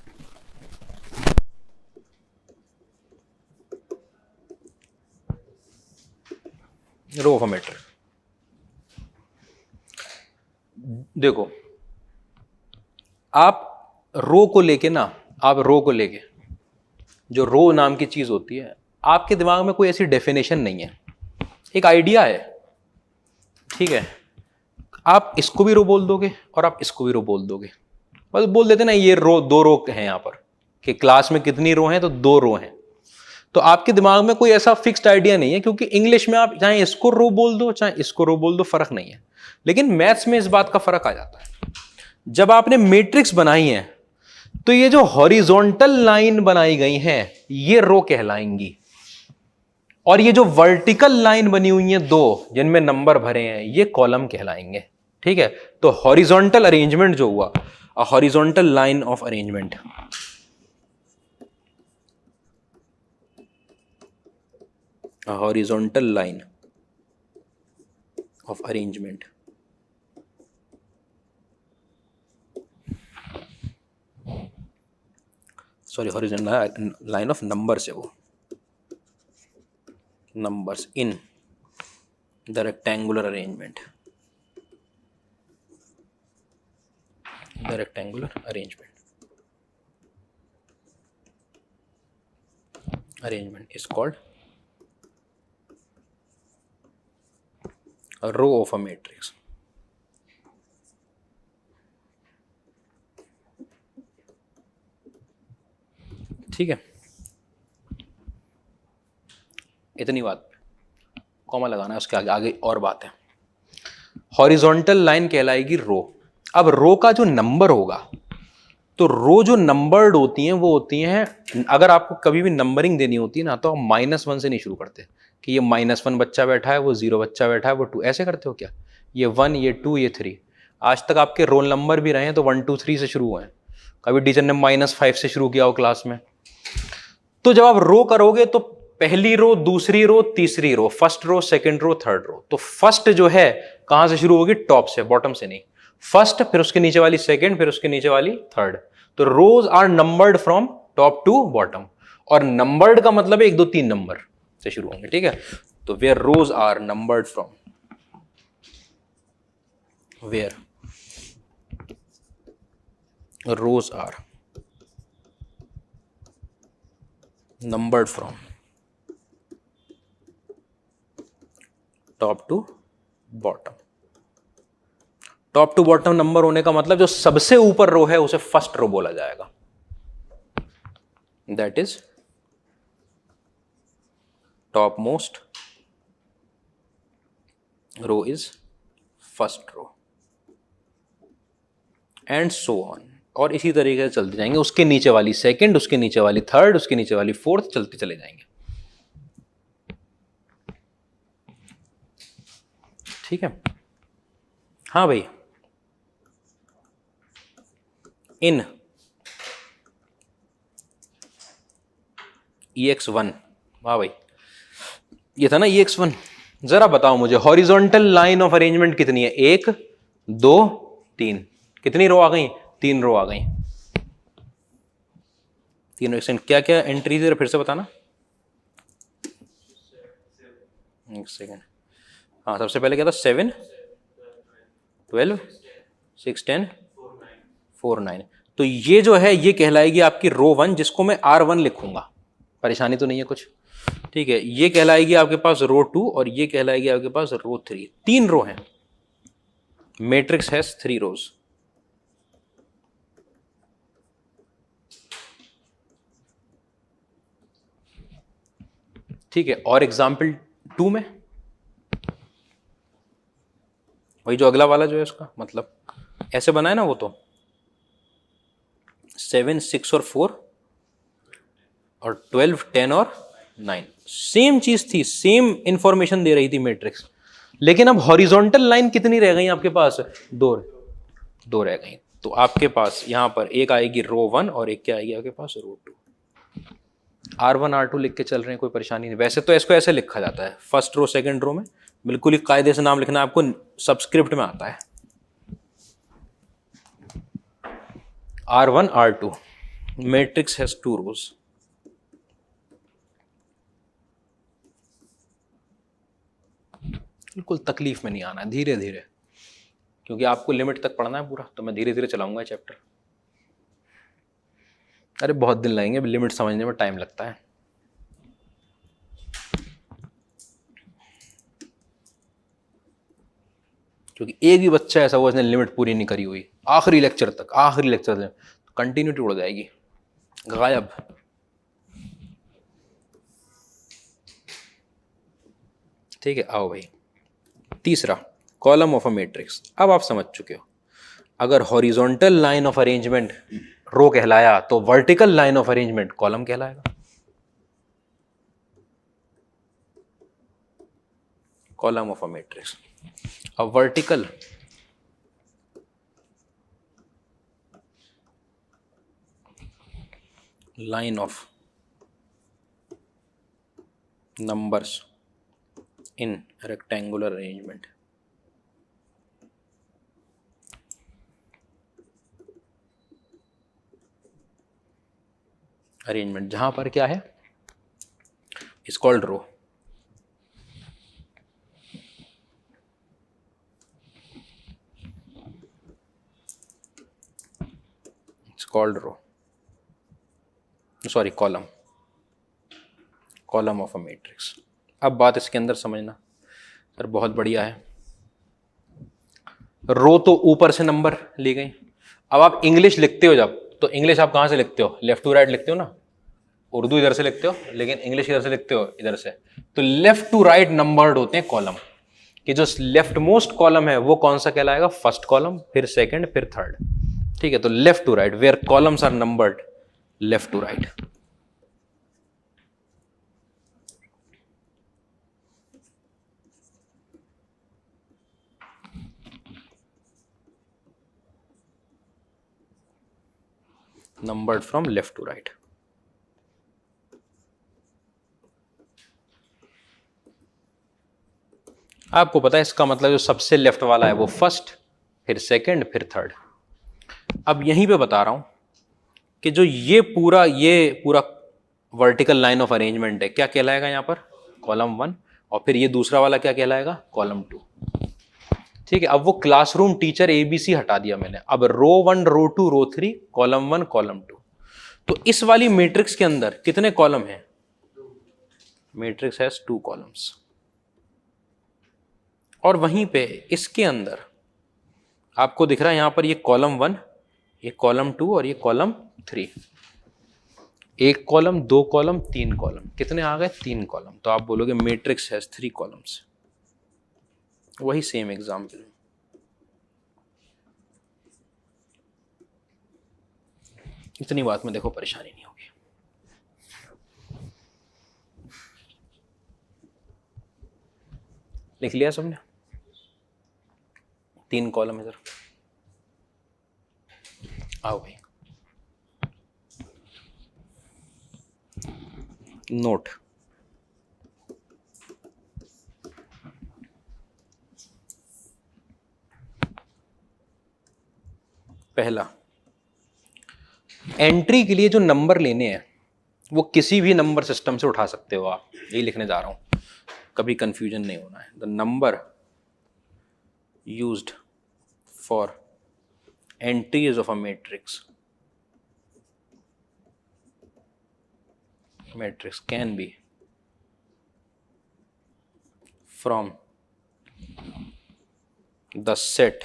Row of a matrix, देखो आप रो को लेके ना, आप रो को लेके, जो रो नाम की चीज होती है, आपके दिमाग में कोई ऐसी डेफिनेशन नहीं है, एक आइडिया है, ठीक है। आप इसको भी रो बोल दोगे और आप इसको भी रो बोल दोगे, बस बोल देते ना ये रो, 2 रो हैं यहाँ पर, कि क्लास में कितनी रो हैं, तो 2 रो हैं। तो आपके दिमाग में कोई ऐसा फिक्स्ड आइडिया नहीं है, क्योंकि इंग्लिश में आप चाहे इसको रो बोल दो चाहे इसको रो बोल दो, फर्क नहीं है। लेकिन मैथ्स में इस बात का फर्क आ जाता है। जब आपने मैट्रिक्स बनाई है तो ये जो हॉरिजॉन्टल लाइन बनाई गई हैं ये रो कहलाएंगी, और ये जो वर्टिकल लाइन बनी हुई है 2 जिनमें नंबर भरे हैं ये कॉलम कहलाएंगे, ठीक है। तो हॉरिजॉन्टल अरेंजमेंट जो हुआ, a horizontal line of arrangement, a horizontal line of arrangement, sorry, horizontal line of numbers है वो, numbers in the rectangular arrangement, the rectangular arrangement is called a row of a matrix, ठीक है। इतनी बात, कॉमा लगाना है, उसके आगे आगे और बात है। हॉरिजॉन्टल लाइन कहलाएगी रो। अब रो का जो नंबर होगा, तो रो जो नंबर्ड होती हैं वो होती हैं, अगर आपको कभी भी नंबरिंग देनी होती है ना, तो आप -1 से नहीं शुरू करते कि ये -1 बच्चा बैठा है, वो 0 बच्चा बैठा है, वो 2, ऐसे करते हो क्या? ये 1, ये 2, ये 3। आज तक आपके रोल नंबर भी रहे हैं तो 1 2 3 से शुरू हुए हैं, कभी टीचर ने -5 से शुरू किया हो क्लास में। तो जब आप रो करोगे तो पहली रो, दूसरी रो, तीसरी row, first row, second row, third row. तो फर्स्ट जो है कहां से शुरू होगी? टॉप से, बॉटम से नहीं। फर्स्ट, फिर उसके नीचे वाली सेकंड, फिर उसके नीचे वाली थर्ड। तो rows are numbered from top to bottom, और नंबर्ड का मतलब है 1 2 3 नंबर से शुरू होंगे, ठीक है। तो where rows are numbered from, where rows are numbered from top to bottom. Top to bottom number होने का मतलब जो सबसे ऊपर रो है उसे फर्स्ट रो बोला जाएगा, that is top most row is first row, and so on. और इसी तरीके से चलते जाएंगे, उसके नीचे वाली सेकंड, उसके नीचे वाली थर्ड, उसके नीचे वाली फोर्थ, चलते चले जाएंगे, ठीक है। हाँ भाई, इन EX1, वाह भाई, ये था ना EX1, जरा बताओ मुझे हॉरिजॉन्टल लाइन ऑफ अरेंजमेंट कितनी है? 1 2 3। कितनी रो आ गई? 3 रो आ गई। तीनों एक्सटेंड। क्या क्या एंट्रीज है फिर से बताना। एक सेकेंड। हाँ, सबसे पहले क्या था? 7 12 6 10 4 9। तो ये जो है ये कहलाएगी आपकी रो 1, जिसको मैं R1 लिखूंगा। परेशानी तो नहीं है कुछ? ठीक है, ये कहलाएगी आपके पास रो 2 और ये कहलाएगी आपके पास रो 3। 3 रो हैं। मैट्रिक्स हैज 3 रोज। ठीक है, और एग्जाम्पल 2 में वही जो अगला वाला जो है उसका मतलब ऐसे बना है ना, वो तो 7 6 और 4 और 12 10 और 9 सेम चीज थी, सेम इंफॉर्मेशन दे रही थी मैट्रिक्स। लेकिन अब हॉरिजॉन्टल लाइन कितनी रह गई आपके पास? 2 रह गई। तो आपके पास यहां पर एक आएगी रो 1 और एक क्या आएगी आपके पास? रो 2। R1 R2 लिख के चल रहे हैं, कोई परेशानी नहीं। वैसे तो इसको ऐसे लिखा जाता है, फर्स्ट रो सेकंड रो में बिल्कुल ही कायदे से नाम लिखना है आपको, सबस्क्रिप्ट में आता है। R1 R2 मैट्रिक्स हैज 2 रोज। बिल्कुल तकलीफ में नहीं आना, धीरे धीरे, क्योंकि आपको लिमिट तक पढ़ना है पूरा, तो मैं धीरे धीरे चलाऊंगा चैप्टर। अरे बहुत दिन लगेंगे, लिमिट समझने में टाइम लगता है। क्योंकि एक भी बच्चा ऐसा हुआ जिसने लिमिट पूरी नहीं करी हुई आखिरी लेक्चर तक, तो कंटिन्यूटी उड़ जाएगी, गायब। ठीक है, आओ भाई। तीसरा, कॉलम ऑफ अ मैट्रिक्स। अब आप समझ चुके हो, अगर horizontal line of arrangement row कहलाया तो vertical line of arrangement column कहलाएगा। Column of a matrix. A vertical line of numbers in rectangular arrangement जहां पर क्या है? is called row। Called row, sorry column, column of a matrix. अब बात इसके अंदर समझना सर, बहुत बढ़िया है। रो तो ऊपर से नंबर ली गई। अब आप इंग्लिश लिखते हो जब, तो इंग्लिश आप कहाँ से लिखते हो? लेफ्ट टू राइट लिखते हो ना। उर्दू इधर से लिखते हो, लेकिन इंग्लिश इधर से लिखते हो, इधर से। तो लेफ्ट टू राइट नंबर्ड होते हैं कॉलम, कि जो लेफ्ट मोस्ट कॉलम है वो कौन सा कहलाएगा? फर्स्ट कॉलम, फिर सेकंड, फिर थर्ड। ठीक है, तो left to right, where columns are numbered left to right. Numbered from left to right. आपको पता है इसका मतलब जो सबसे लेफ्ट वाला है वो फर्स्ट, फिर सेकंड, फिर थर्ड। अब यहीं पे बता रहा हूं कि जो ये पूरा वर्टिकल लाइन ऑफ अरेंजमेंट है, क्या कहलाएगा यहां पर? कॉलम 1। और फिर ये दूसरा वाला क्या कहलाएगा? कॉलम 2। ठीक है, अब वो क्लासरूम टीचर ABC हटा दिया मैंने। अब रो 1 रो 2 रो 3, कॉलम 1 कॉलम 2। तो इस वाली मैट्रिक्स के अंदर कितने कॉलम हैं? Matrix has 2 columns. और वहीं पे इसके अंदर आपको दिख रहा है यहां पर ये कॉलम 1, ये कॉलम 2 और ये कॉलम 3। एक कॉलम, 2 कॉलम, 3 कॉलम। कितने आ गए? 3 कॉलम। तो आप बोलोगे मैट्रिक्स हैज 3 कॉलम्स। वही सेम एग्जाम्पल। इतनी बात में देखो परेशानी नहीं होगी। लिख लिया सबने? 3 कॉलम इधर। आओ भाई, नोट। पहला, एंट्री के लिए जो नंबर लेने हैं वो किसी भी नंबर सिस्टम से उठा सकते हो आप, यही लिखने जा रहा हूं, कभी कंफ्यूजन नहीं होना है। The number used for entries of a matrix can be from the set.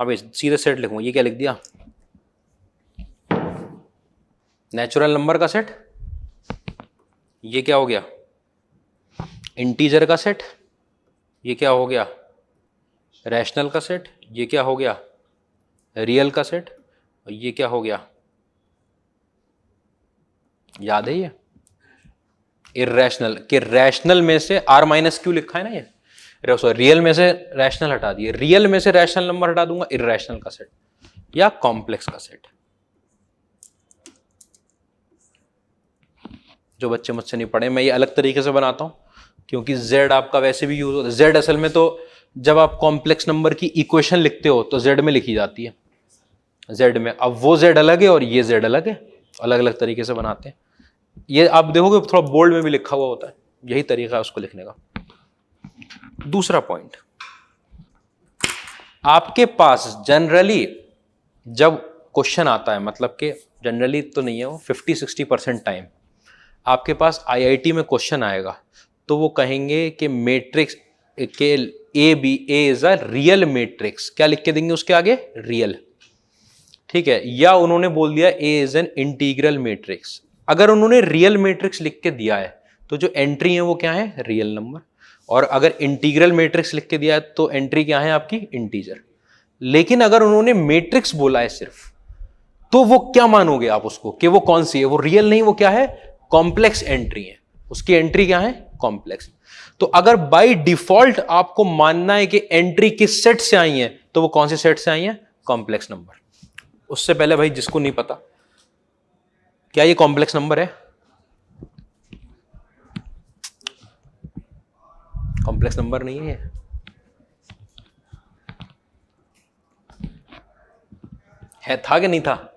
अब सीधे सेट लिखूंगा, ये क्या लिख दिया, नेचुरल नंबर का सेट, ये क्या हो गया, इंटीजर का सेट, ये क्या हो गया, रैशनल का सेट, ये क्या हो गया, रियल का सेट, और ये क्या हो गया, याद है ये इर्रेशनल, कि रैशनल में से आर माइनस क्यू लिखा है ना ये, रियल में से रैशनल हटा दिए, रियल में से रैशनल नंबर हटा दूंगा, इर्रेशनल का सेट या कॉम्प्लेक्स का सेट। जो बच्चे मुझसे नहीं पढ़े, मैं ये अलग तरीके से बनाता हूं, क्योंकि z आपका वैसे भी यूज होता है। z असल में तो जब आप कॉम्प्लेक्स नंबर की इक्वेशन लिखते हो तो z में लिखी जाती है, z में। अब वो z अलग है और ये z अलग है, अलग अलग तरीके से बनाते हैं। ये आप देखोगे थोड़ा बोल्ड में भी लिखा हुआ होता है, यही तरीका है उसको लिखने का। दूसरा पॉइंट, आपके पास जनरली जब क्वेश्चन आता है, मतलब कि जनरली तो नहीं है वो, 50-60% टाइम आपके पास आईआईटी में क्वेश्चन आएगा तो वो कहेंगे कि मैट्रिक्स के ए इज अ रियल मैट्रिक्स, क्या लिख के देंगे उसके आगे, रियल, ठीक है। या उन्होंने बोल दिया ए इज एन इंटीग्रल मैट्रिक्स। अगर उन्होंने रियल मैट्रिक्स लिख के दिया है तो जो एंट्री है वो क्या है, रियल नंबर। और अगर इंटीग्रल मैट्रिक्स लिख के दिया है तो एंट्री क्या है आपकी, इंटीजर। लेकिन अगर उन्होंने मैट्रिक्स बोला है सिर्फ, तो वो क्या मानोगे आप उसको, कि वो कौन सी है, वो रियल नहीं, वो क्या है, कॉम्प्लेक्स एंट्री है, उसकी एंट्री क्या है, कॉम्प्लेक्स। तो अगर बाय डिफॉल्ट आपको मानना है कि एंट्री किस सेट से आई है, तो वो कौन से सेट से आई है, कॉम्प्लेक्स नंबर। उससे पहले भाई जिसको नहीं पता, क्या ये कॉम्प्लेक्स नंबर है, कॉम्प्लेक्स नंबर नहीं है, था कि नहीं था,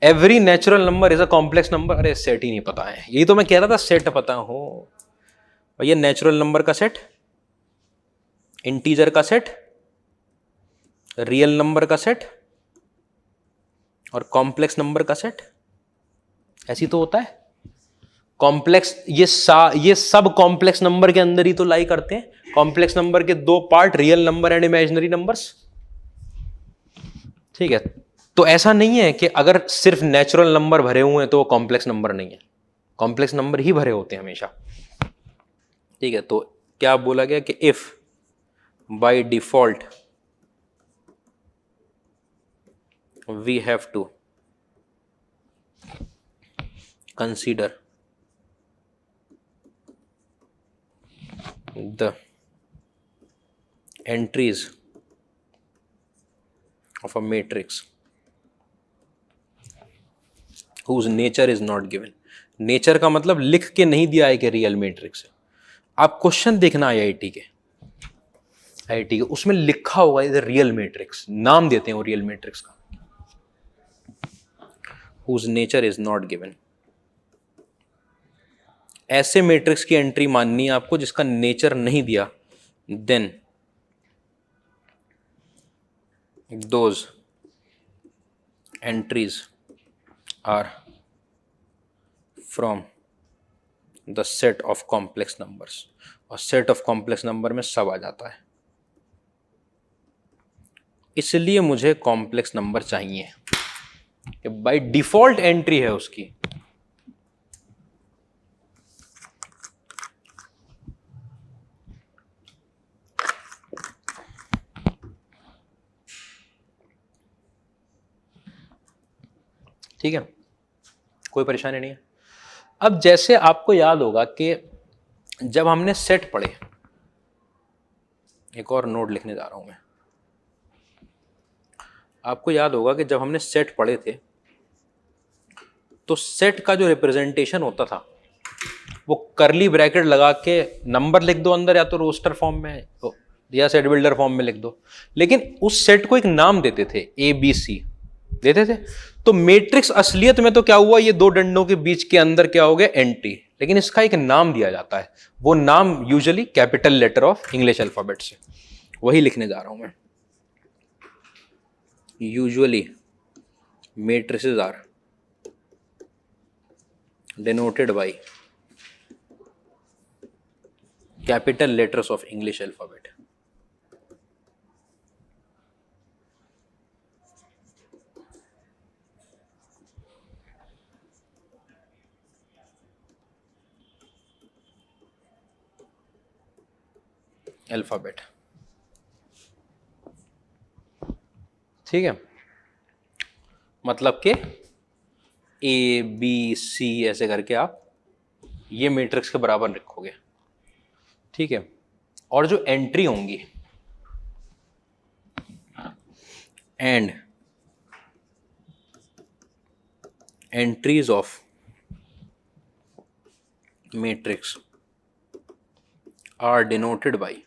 every natural number is a complex number. अरे सेट ही नहीं पता है, यही तो मैं कह रहा था, सेट पता हो भैया, नेचुरल नंबर का सेट, इंटीजर का सेट, रियल नंबर का सेट और कॉम्प्लेक्स नंबर का सेट, ऐसी तो होता है। कॉम्प्लेक्स ये सब कॉम्प्लेक्स नंबर के अंदर ही तो लाई करते हैं। कॉम्प्लेक्स नंबर के दो part, real number and imaginary numbers, ठीक है। तो ऐसा नहीं है कि अगर सिर्फ नेचुरल नंबर भरे हुए हैं तो वो कॉम्प्लेक्स नंबर नहीं है, कॉम्प्लेक्स नंबर ही भरे होते हैं हमेशा, ठीक है। तो क्या बोला गया कि if by default we have to consider the entries of a matrix whose nature is not given। Nature का मतलब लिख के नहीं दिया है कि रियल मैट्रिक्स है। आप क्वेश्चन देखना आईआईटी के, उसमें लिखा होगा इधर रियल मैट्रिक्स, नाम देते हैं वो रियल मैट्रिक्स का, whose nature is not given। ऐसे मैट्रिक्स की एंट्री माननी है आपको जिसका नेचर नहीं दिया, then those entries are from the set of complex numbers. और सेट ऑफ कॉम्प्लेक्स नंबर में सब आ जाता है, इसलिए मुझे कॉम्प्लेक्स नंबर चाहिए, कि बाय डिफॉल्ट एंट्री है उसकी। ठीक है, कोई परेशानी नहीं है। अब जैसे आपको याद होगा कि जब हमने सेट पढ़े, एक और नोट लिखने जा रहा हूं मैं, आपको याद होगा कि जब हमने सेट पढ़े थे तो सेट का जो रिप्रेजेंटेशन होता था वो करली ब्रैकेट लगा के नंबर लिख दो अंदर, या तो रोस्टर फॉर्म में, तो या सेट बिल्डर फॉर्म में लिख दो, लेकिन उस सेट को एक नाम देते थे, ए बी सी देते थे। तो मैट्रिक्स असलियत में तो क्या हुआ, ये दो डंडों के बीच के अंदर क्या हो गया, एंट्री, लेकिन इसका एक नाम दिया जाता है, वो नाम usually capital letter of English alphabet से, वही लिखने जा रहा हूं मैं। Usually matrices are denoted by capital letters of English alphabet. Alphabet, ठीक है, मतलब कि ए बी सी ऐसे करके आप ये मैट्रिक्स के बराबर लिखोगे, ठीक है। और जो एंट्री होंगी, and entries of matrix are denoted by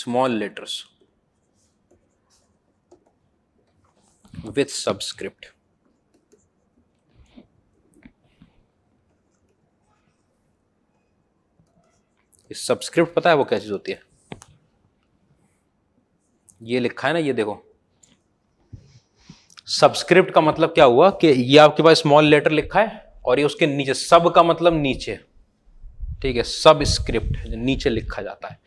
small letters with subscript। इस सबस्क्रिप्ट पता है वो क्या चीज होती है? ये लिखा है ना, ये देखो, सबस्क्रिप्ट का मतलब क्या हुआ कि ये आपके पास स्मॉल लेटर लिखा है और ये उसके नीचे, सब का मतलब नीचे, ठीक है, सब स्क्रिप्ट नीचे लिखा जाता है,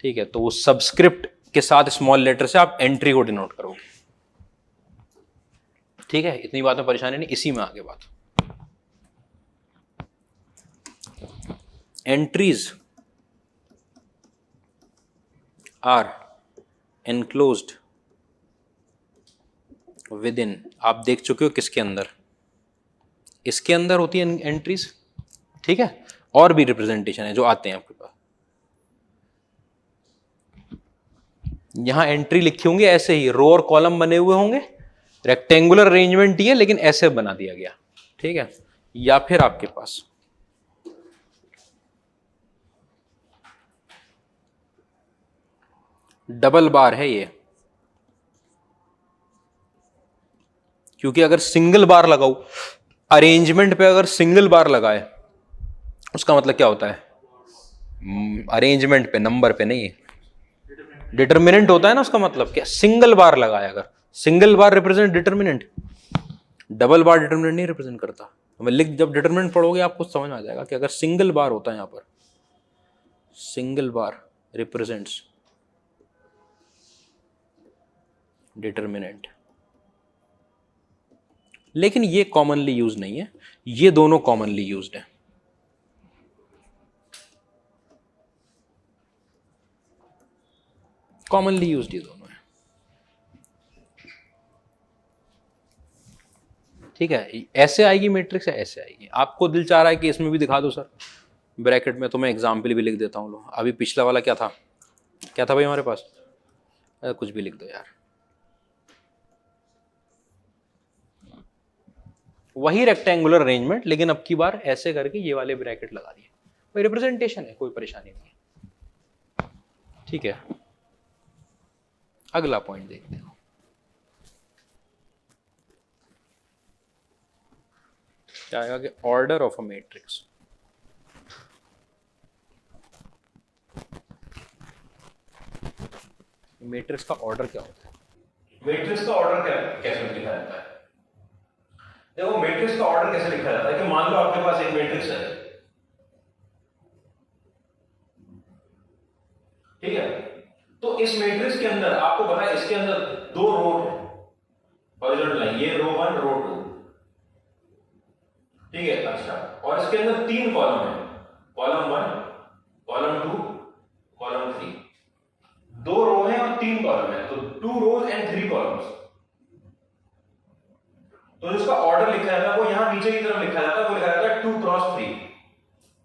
ठीक है। तो वो सबस्क्रिप्ट के साथ स्मॉल लेटर से आप एंट्री को डिनोट करोगे, ठीक है। इतनी बात में परेशानी नहीं, इसी में आगे बात। Entries are enclosed within, आप देख चुके हो किसके अंदर, इसके अंदर होती है एंट्रीज, ठीक है। और भी रिप्रेजेंटेशन है जो आते हैं आपके पास, यहां एंट्री लिखी होंगी ऐसे ही, रो और कॉलम बने हुए होंगे, रेक्टेंगुलर अरेंजमेंट ही है लेकिन ऐसे बना दिया गया, ठीक है। या फिर आपके पास डबल बार है ये, क्योंकि अगर सिंगल बार लगाओ अरेंजमेंट पे, अगर सिंगल बार लगाए उसका मतलब क्या होता है, अरेंजमेंट पे, नंबर पे नहीं, डिटर्मिनेंट होता है ना, उसका मतलब क्या, सिंगल बार लगाया, अगर सिंगल बार रिप्रेजेंट डिटर्मिनेंट, डबल बार डिटर्मिनेंट नहीं रिप्रेजेंट करता। तो मैं लिख, जब डिटर्मिनेंट पढ़ोगे आपको समझ में आ जाएगा कि अगर सिंगल बार होता है, यहां पर सिंगल बार रिप्रेजेंट्स डिटर्मिनेंट, लेकिन ये कॉमनली यूज नहीं है, ये दोनों कॉमनली यूज्ड है। कॉमनली यूज्ड ये दोनों है, ठीक है। ऐसे आएगी मैट्रिक्स है, ऐसे आएगी। आपको दिल चाह रहा है कि इसमें भी दिखा दो सर ब्रैकेट में, तो मैं एग्जाम्पल भी लिख देता हूं। लो, अभी पिछला वाला क्या था, क्या था भाई हमारे पास, कुछ भी लिख दो यार, वही रेक्टेंगुलर अरेंजमेंट, लेकिन अब की बार ऐसे करके ये वाले ब्रैकेट लगा दिए, वही रिप्रेजेंटेशन है, कोई परेशानी नहीं है, ठीक है। अगला पॉइंट देखते हो, क्या आएगा कि order of a matrix. Matrix का ऑर्डर क्या होता है, मैट्रिक्स का ऑर्डर कैसे लिखा जाता है? देखो मैट्रिक्स का ऑर्डर कैसे लिखा जाता है कि मान लो आपके पास एक मैट्रिक्स है, ठीक है। तो इस मैट्रिक्स के अंदर आपको पता है इसके अंदर दो रो है, हॉरिजॉन्टल लाइन, ये रो 1 रो 2, ठीक है। अच्छा, और इसके अंदर तीन कॉलम है, कॉलम 1 कॉलम 2 कॉलम 3, दो रो है और तीन कॉलम है, तो 2 रोज एंड 3 कॉलम्स। तो जिसका ऑर्डर लिखा जाता है वो यहां नीचे की तरफ लिखा जाता है, वो लिखा जाता है 2 क्रॉस 3,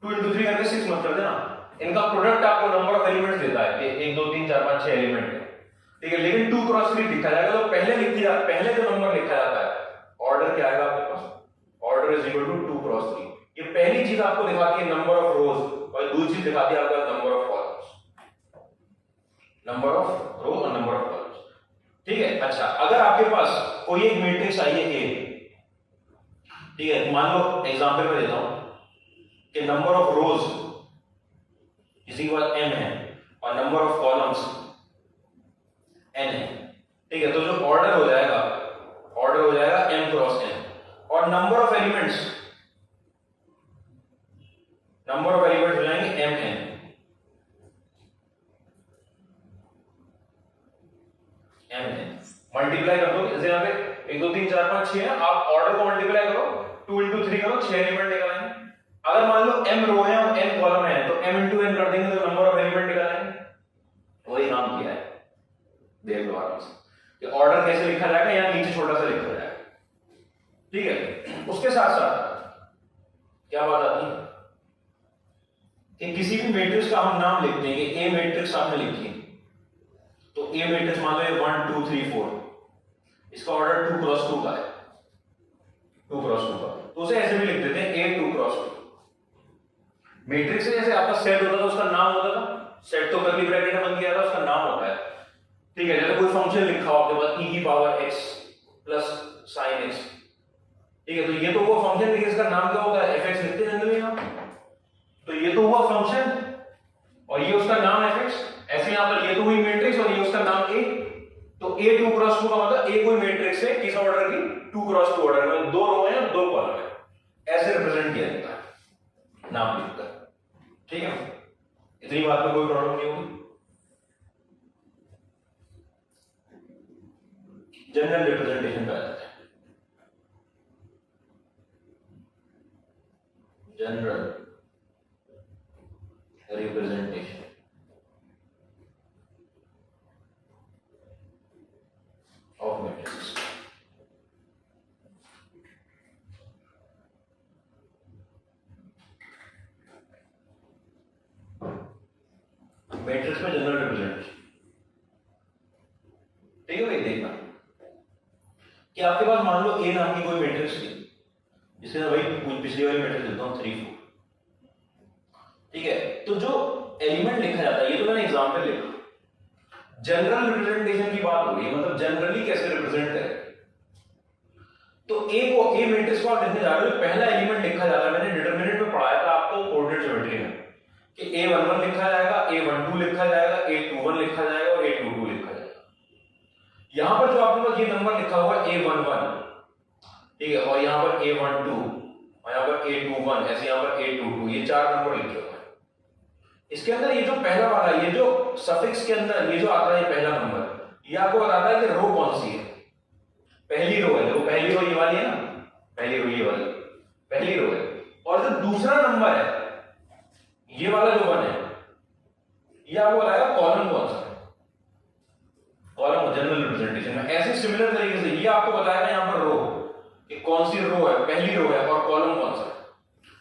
2 into 3 करके 6 मत कर देना। इनका प्रोडक्ट आपको नंबर ऑफ एलिमेंट्स देता है कि 1 2 3 4 5 6 एलिमेंट है, ठीक है। लेकिन 2 क्रॉस 3 लिखा जाएगा, तो पहले जो नंबर लिखा जाता है, ऑर्डर क्या आएगा आपके पास, order is equal to 2 cross 3। ये पहली चीज आपको दिखाती है नंबर ऑफ रोज और दूसरी चीज दिखाती है आपका number of columns, number of row और नंबर ऑफ कॉलम्स। ठीक है, अच्छा अगर आपके पास कोई एक मैट्रिक्स आई है ए, ठीक है, मान लो एग्जांपल में देता हूं कि नंबर ऑफ रोज इसी के बाद m है और नंबर ऑफ कॉलम्स n है। ठीक है, तो जो ऑर्डर हो जाएगा m क्रॉस n, और नंबर ऑफ एलिमेंट्स हो जाएंगे m n। मल्टीप्लाई कर दो, जैसे यहाँ पे 1 2 3 4 5 6 है, आप ऑर्डर को मल्टीप्लाई करो, 2 into 3 करो, 6 एलिमेंट निकालेंगे। अगर मान लो m रो है और n कॉलम है तो m into n कर देंगे तो नंबर ऑफ एलिमेंट निकालेंगे। वही काम किया है, देख लो आराम से कि ऑर्डर कैसे लिखा जाएगा, या नीचे छोटा सा लिखा जाएगा। ठीक है, उसके साथ साथ क्या बात आती है कि किसी भी मैट्रिक्स का हम नाम लिखते हैं, ए मैट्रिक्स आपने लिखी तो ए मैट्रिक्स मान लो 1 2 3 4, इसका ऑर्डर 2 क्रॉस 2 का है, 2 क्रॉस 2 का, तो उसे ऐसे भी लिख देते हैं ए 2 क्रॉस 2। मैट्रिक्स से जैसे आपका सेट होता था उसका नाम होता था, सेट तो कर्ली ब्रैकेट में बन गया था, उसका नाम होता है। ठीक है, जैसे कोई फंक्शन लिखा हो आपके पास e की power x plus sin x, ठीक है, तो ये तो वो फंक्शन है जिसका नाम क्या होगा, fx लिखते हैं जनरली हम, तो ये तो हुआ फंक्शन और ये उसका नाम fx। ऐसे यहां पर ये तो हुई मैट्रिक्स और ये उसका नाम a, तो a 2 क्रॉस 2 का मतलब a कोई मैट्रिक्स है किस ऑर्डर की, 2 क्रॉस 2 ऑर्डर में, 2 रो है और 2 कॉलम है, ऐसे रिप्रेजेंट किया जाता है नाम लिखकर। ठीक है, इतनी बात में कोई प्रॉब्लम नहीं होगी। जनरल रिप्रेजेंटेशन कहा जाता है, general representation of matrix. Matrix में जनरल रिप्रेजेंटेशन। ठीक है भाई, देखना कि आपके पास मान लो ए नाम की कोई मैट्रिक्स थी, जिसे मैं भाई पिछली वाली मैट्रिक्स देता हूं 3 4। ठीक है, तो जो एलिमेंट लिखा जाता है, ये तो मैंने एग्जांपल लिखा, जनरल रिप्रेजेंटेशन की बात हो रही है, मतलब जनरली कैसे रिप्रेजेंट करें। तो ए मैट्रिक्स को आप लिखने जा रहे हो, पहला एलिमेंट लिखा जा रहा है, मैंने डिटरमिनेंट में पढ़ाया था आपको कोऑर्डिनेट ज्योमेट्री में कि a11 लिखा जाएगा, a12 लिखा जाएगा, a21 लिखा जाएगा और a22 लिखा जाएगा। यहां पर जो आपके पास ये नंबर लिखा हुआ है a11, ठीक है, और यहां पर a12 और यहां पर a21, ऐसे यहां पर a22, ये 4 नंबर लिखे हुए हैं। इसके अंदर ये जो पहला वाला, ये जो सफिक्स के अंदर ये जो आता है, ये पहला नंबर, ये आपको बताता है कि रो कौन सी है, पहली रो है, वो पहली रो ये वाली है ना, पहली रो ये वाली पहली रो है, और जो दूसरा नंबर है ये वाला जो 1 है, ये आपको बताएगा कॉलम कौन सा है, कॉलम जनरल रिप्रेजेंटेशन में। ऐसे सिमिलर तरीके से ये आपको बताएगा यहां पर रो कि कौन सी रो है, पहली रो है, और कॉलम कौन सा है।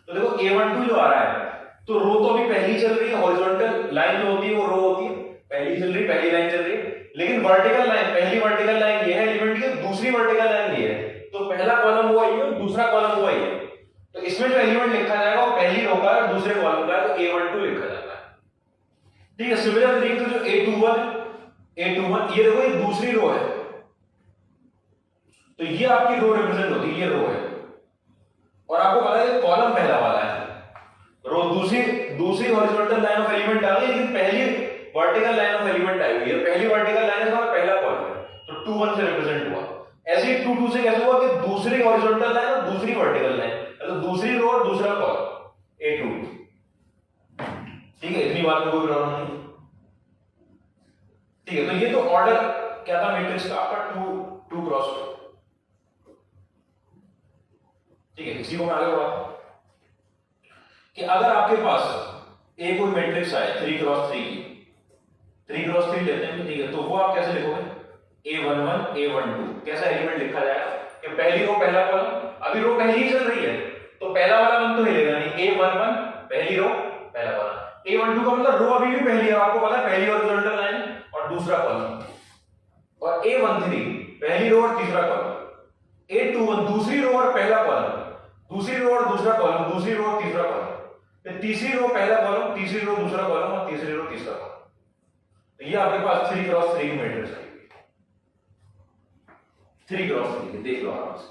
तो देखो a12 जो आ रहा है, तो रो तो अभी पहली चल रही है, हॉरिजॉन्टल लाइन जो होती है वो रो होती है, पहली चल रही, पहली लाइन चल रही है, लेकिन वर्टिकल लाइन, पहली वर्टिकल लाइन ये है एलिमेंट की, दूसरी वर्टिकल लाइन ये है, तो पहला कॉलम हुआ ये, दूसरा कॉलम हुआ ये, तो इसमें जो एलिमेंट लिखा जाएगा वो पहली रो का और दूसरे कॉलम का है, तो a12 लिखा जाता है। ठीक है, सिमिलर तरीके से जो a21 ये देखो ये दूसरी रो है, तो ये आपकी रो रिप्रेजेंट होती है, ये रो है, और आपको पता है कॉलम पहला वाला है, रो दूसरी हॉरिजॉन्टल लाइन ऑफ एलिमेंट आ गई, लेकिन पहली vertical line of element I हुई है, पहली वर्टिकल लाइन का पहला कॉलम है, तो 2 1 से रिप्रेजेंट हुआ। ऐसे ही 2 2 से कैसे हुआ कि दूसरी हॉरिजॉन्टल लाइन और दूसरी वर्टिकल लाइन, मतलब दूसरी रो और दूसरा कॉलम a2। ठीक है, इतनी बात में कोई प्रॉब्लम नहीं। ठीक है, तो ये तो ऑर्डर क्या था मैट्रिक्स का आपका 2 क्रॉस 2। ठीक है, इसी को मैं आगे बढ़ाता हूं कि अगर आपके पास एक कोई मैट्रिक्स आए 3 क्रॉस 3 की, 3 क्रॉस 3 लेते हैं, ठीक है, तो वो आप कैसे लिखोगे, a11 a12, कैसा एलिमेंट लिखा जाएगा कि पहली रो पहला कॉलम, अभी रो पहली ही चल रही है तो पहला वाला वन तो हिलेगा नहीं, a11 पहली रो पहला कॉलम, a12 का मतलब रो अभी भी पहली है, आपको पता है पहली हॉरिजॉन्टल लाइन और दूसरा कॉलम, और a13 पहली रो और तीसरा कॉलम, a21 दूसरी रो और पहला कॉलम, दूसरी रो और दूसरा कॉलम, दूसरी रो और तीसरा कॉलम, फिर तीसरी रो पहला कॉलम, तीसरी रो दूसरा कॉलम और तीसरी रो तीसरा कॉलम। तो ये आपके पास 3 क्रॉस 3 की मैट्रिक्स आएगी। 3 क्रॉस 3 की, देख लो आराम से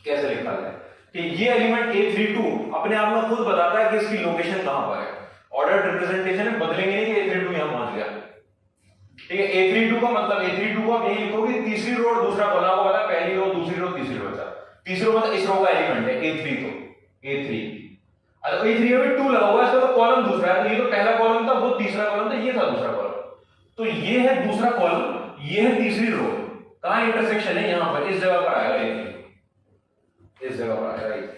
कैसे लिखा है कि ये एलिमेंट A32 अपने आप में खुद बताता है कि इसकी लोकेशन कहां पर है। ऑर्डर रिप्रेजेंटेशन में बदलेंगे नहीं कि A32 यहां पहुंच गया, ठीक है। A32 का मतलब A32 को यही लिखोगे, तीसरी रो और दूसरा कॉलम को पता, पहली रो दूसरी रो तीसरी रो, तीसरी रो मतलब इस रो का एलिमेंट है A3, तो A3 अगर A3 में 2 लगा हुआ है इसका तो कॉलम दूसरा है, तो ये तो पहला कॉलम था, वो तीसरा कॉलम था, ये था दूसरा कॉलम, तो ये है दूसरा कॉलम, ये है तीसरी रो। कहां इंटरसेक्शन है, यहां पर, इस जगह पर आएगा A3, इस जगह पर आएगा A3।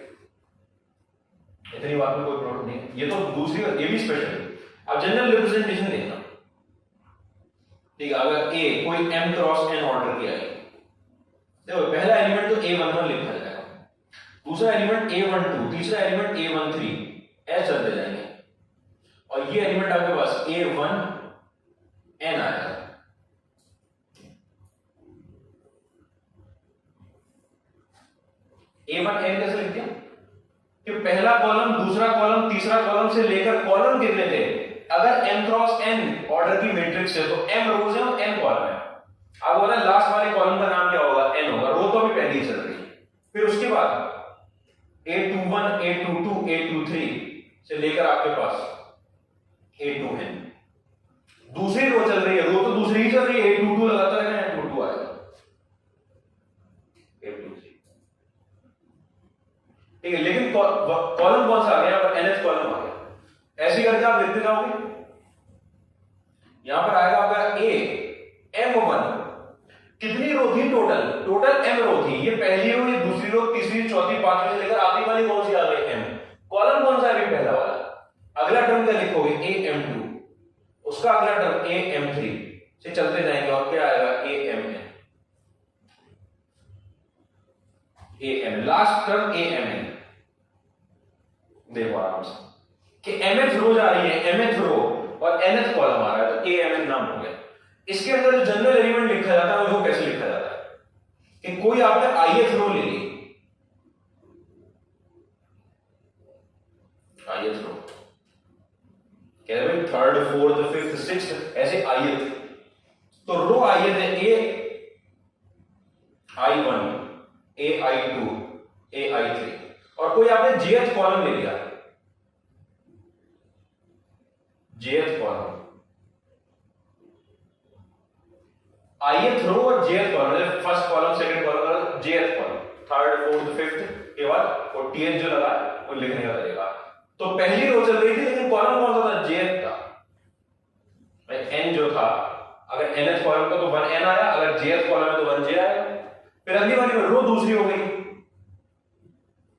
इतनी बात में कोई प्रॉब्लम नहीं है, ये तो दूसरी, ये भी स्पेशल है। अब जनरल रिप्रेजेंटेशन देखना, ठीक है। अगर A कोई m क्रॉस n ऑर्डर की आई, देखो पहला एलिमेंट तो A11 लिखा जाएगा, दूसरा एलिमेंट A12, तीसरा एलिमेंट A13, ऐसे चलते जाएंगे, और ये एलिमेंट आपके पास A1n आएगा। A1n कैसे लिखते हैं कि पहला कॉलम, दूसरा कॉलम, तीसरा कॉलम से लेकर कॉलम कितने थे, अगर m क्रॉस n ऑर्डर की मैट्रिक्स है तो m रोज है और n कॉलम है। अब बोला लास्ट वाले कॉलम का नाम क्या होगा, n होगा, रो तो अभी पहली चल रही है। फिर उसके बाद A21, A22, A23 से लेकर आपके पास A2n, दूसरी रो चल रही है, रो तो दूसरी ही चल रही है, A22 लगाता है ना, A22 आएगा, A23, ठीक है। लेकिन कॉलम कौन सा आ गया, पर nth कॉलम आ गया। ऐसे करके आप लिखते जाओगे, यहां पर आएगा आपका A M1, कितनी रो थी टोटल, टोटल m रो थी, ये पहली रो, ये दूसरी रो, तीसरी, चौथी, पांचवी से लेकर आखिरी वाली कौन सी आ गई, m। कॉलम कौन सा है अभी, पहला वाला। अगला टर्म क्या लिखोगे, AM2, उसका अगला टर्म AM3 से चलते जाएंगे, और क्या आएगा AM, लास्ट टर्म AMN। देखो आराम से कि mth रो जा रही है, mth रो और nth कॉलम आ रहा है, तो AMN नाम हो गया। इसके अंदर जो जनरल एलिमेंट लिखा जाता है वो कैसे लिखा जाता है कि कोई आपने ith रो ले ली, ith रो कह रहे भाई थर्ड, फोर्थ, फिफ्थ, सिक्स्थ, ऐसे ith, तो रो ith है AI1, AI2, AI3, और कोई आपने jth कॉलम ले लिया, jth कॉलम, ith रो और jth column, first column, second column, jth column, third, fourth, fifth के बाद और th जो लगा वो लिखने का तरीका। तो पहली रो चल रही थी, लेकिन कॉलम कौन सा था, jth था, n जो था, अगर nth कॉलम का तो 1n आया, अगर jth कॉलम है तो 1j आया। फिर अगली वाली रो दूसरी हो गई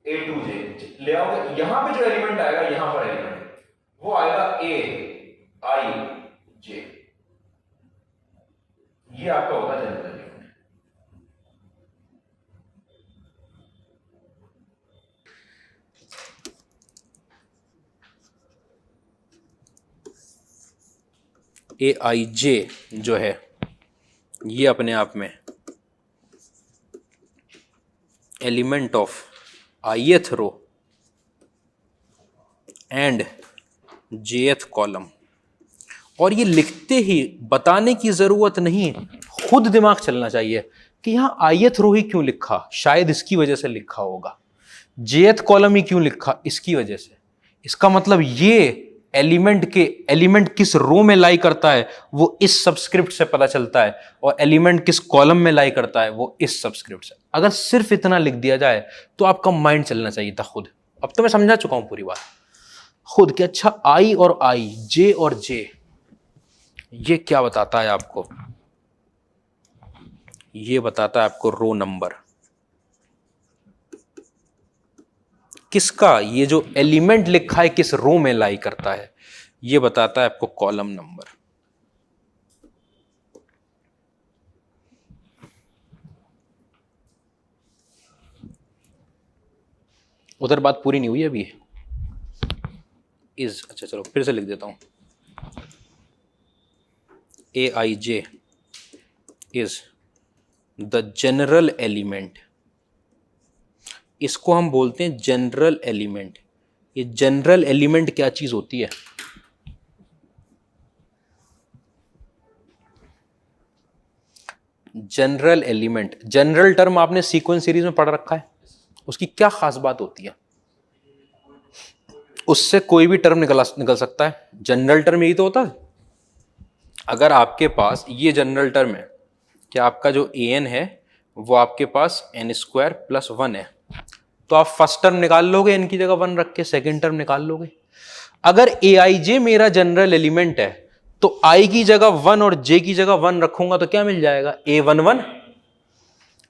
A2j, ले आओगे, यहां पे जो एलिमेंट आएगा, यहां पर एलिमेंट वो आएगा AIJ, ये आपका होगा जनरल एलिमेंट। AIJ जो है ये अपने आप में element of ith row and jth column, और ये लिखते ही बताने की जरूरत नहीं, खुद दिमाग चलना चाहिए कि यहां ith रो ही क्यों लिखा, शायद इसकी वजह से लिखा होगा, jth कॉलम ही क्यों लिखा, इसकी वजह से। इसका मतलब ये एलिमेंट किस रो में लाई करता है वो इस सबस्क्रिप्ट से पता चलता है, और एलिमेंट किस कॉलम में लाई करता है वो इस सबस्क्रिप्ट से। अगर सिर्फ इतना लिख दिया जाए तो आपका माइंड चलना चाहिए था खुद। अब तो मैं समझा चुका हूं पूरी बात खुद कि अच्छा आई और आई, जे और जे, ये क्या बताता है आपको, ये बताता है आपको रो नंबर किसका, ये जो एलिमेंट लिखा है किस रो में लाई करता है, ये बताता है आपको कॉलम नंबर। उधर बात पूरी नहीं हुई अभी, इज, अच्छा चलो फिर से लिख देता हूं, AIJ is the general element, इसको हम बोलते हैं जनरल एलिमेंट ये जनरल एलिमेंट क्या चीज होती है? जनरल एलिमेंट, जनरल टर्म आपने सीक्वेंस सीरीज में पढ़ रखा है, उसकी क्या खास बात होती है? उससे कोई भी टर्म निकल सकता है। जनरल टर्म यही तो होता है। अगर आपके पास ये जनरल टर्म है कि आपका जो ए एन है वो आपके पास एन स्क्वायर प्लस 1 है, तो आप फर्स्ट टर्म निकाल लोगे एन की जगह 1 रख के, सेकेंड टर्म निकाल लोगे। अगर ए आई जे मेरा जनरल एलिमेंट है तो आई की जगह 1 और जे की जगह 1 रखूंगा तो क्या मिल जाएगा? A11।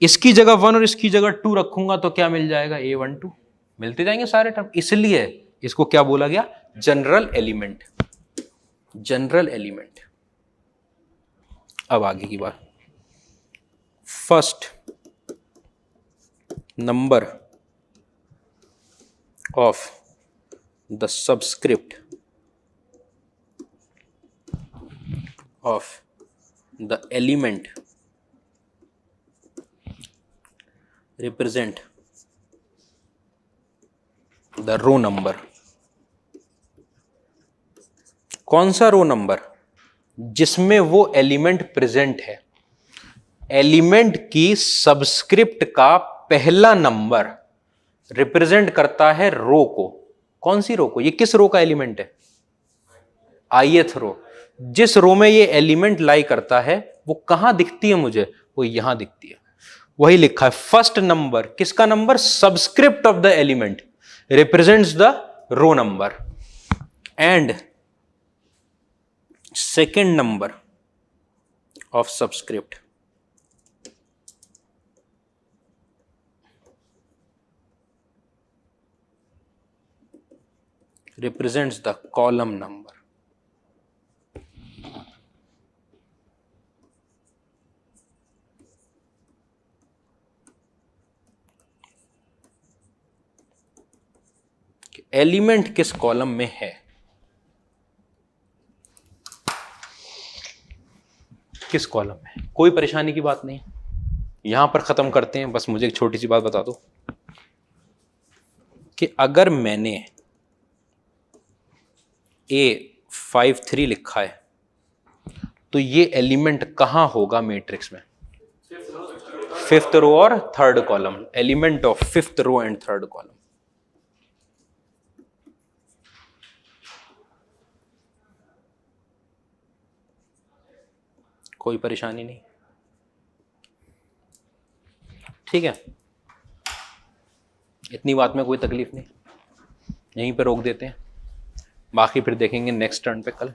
इसकी जगह 1 और इसकी जगह 2 रखूंगा तो क्या मिल जाएगा? A12। मिलते जाएंगे सारे टर्म, इसलिए इसको क्या बोला गया? General element. General element. अब आगे की बात, first number of the subscript of the element represent the row number। कौन सा रो नंबर? जिसमें वो एलिमेंट प्रेजेंट है। एलिमेंट की सबस्क्रिप्ट का पहला नंबर रिप्रेजेंट करता है रो को। कौन सी रो को? ये किस रो का एलिमेंट है? ith रो। जिस रो में ये एलिमेंट लाई करता है वो कहां दिखती है मुझे? वो यहां दिखती है। वही लिखा है, फर्स्ट नंबर। किसका number? Subscript of the element represents the row number, and second number of subscript represents the column number. Element किस कॉलम में है, किस कॉलम में, कोई परेशानी की बात नहीं। यहां पर खत्म करते हैं। बस मुझे एक छोटी सी बात बता दो कि अगर मैंने A53 लिखा है तो ये एलिमेंट कहां होगा मैट्रिक्स में? फिफ्थ रो और third column. Element of fifth row and third column. कोई परेशानी नहीं, ठीक है? इतनी बात में कोई तकलीफ नहीं, यहीं पे रोक देते हैं, बाकी फिर देखेंगे नेक्स्ट टर्न पे कल।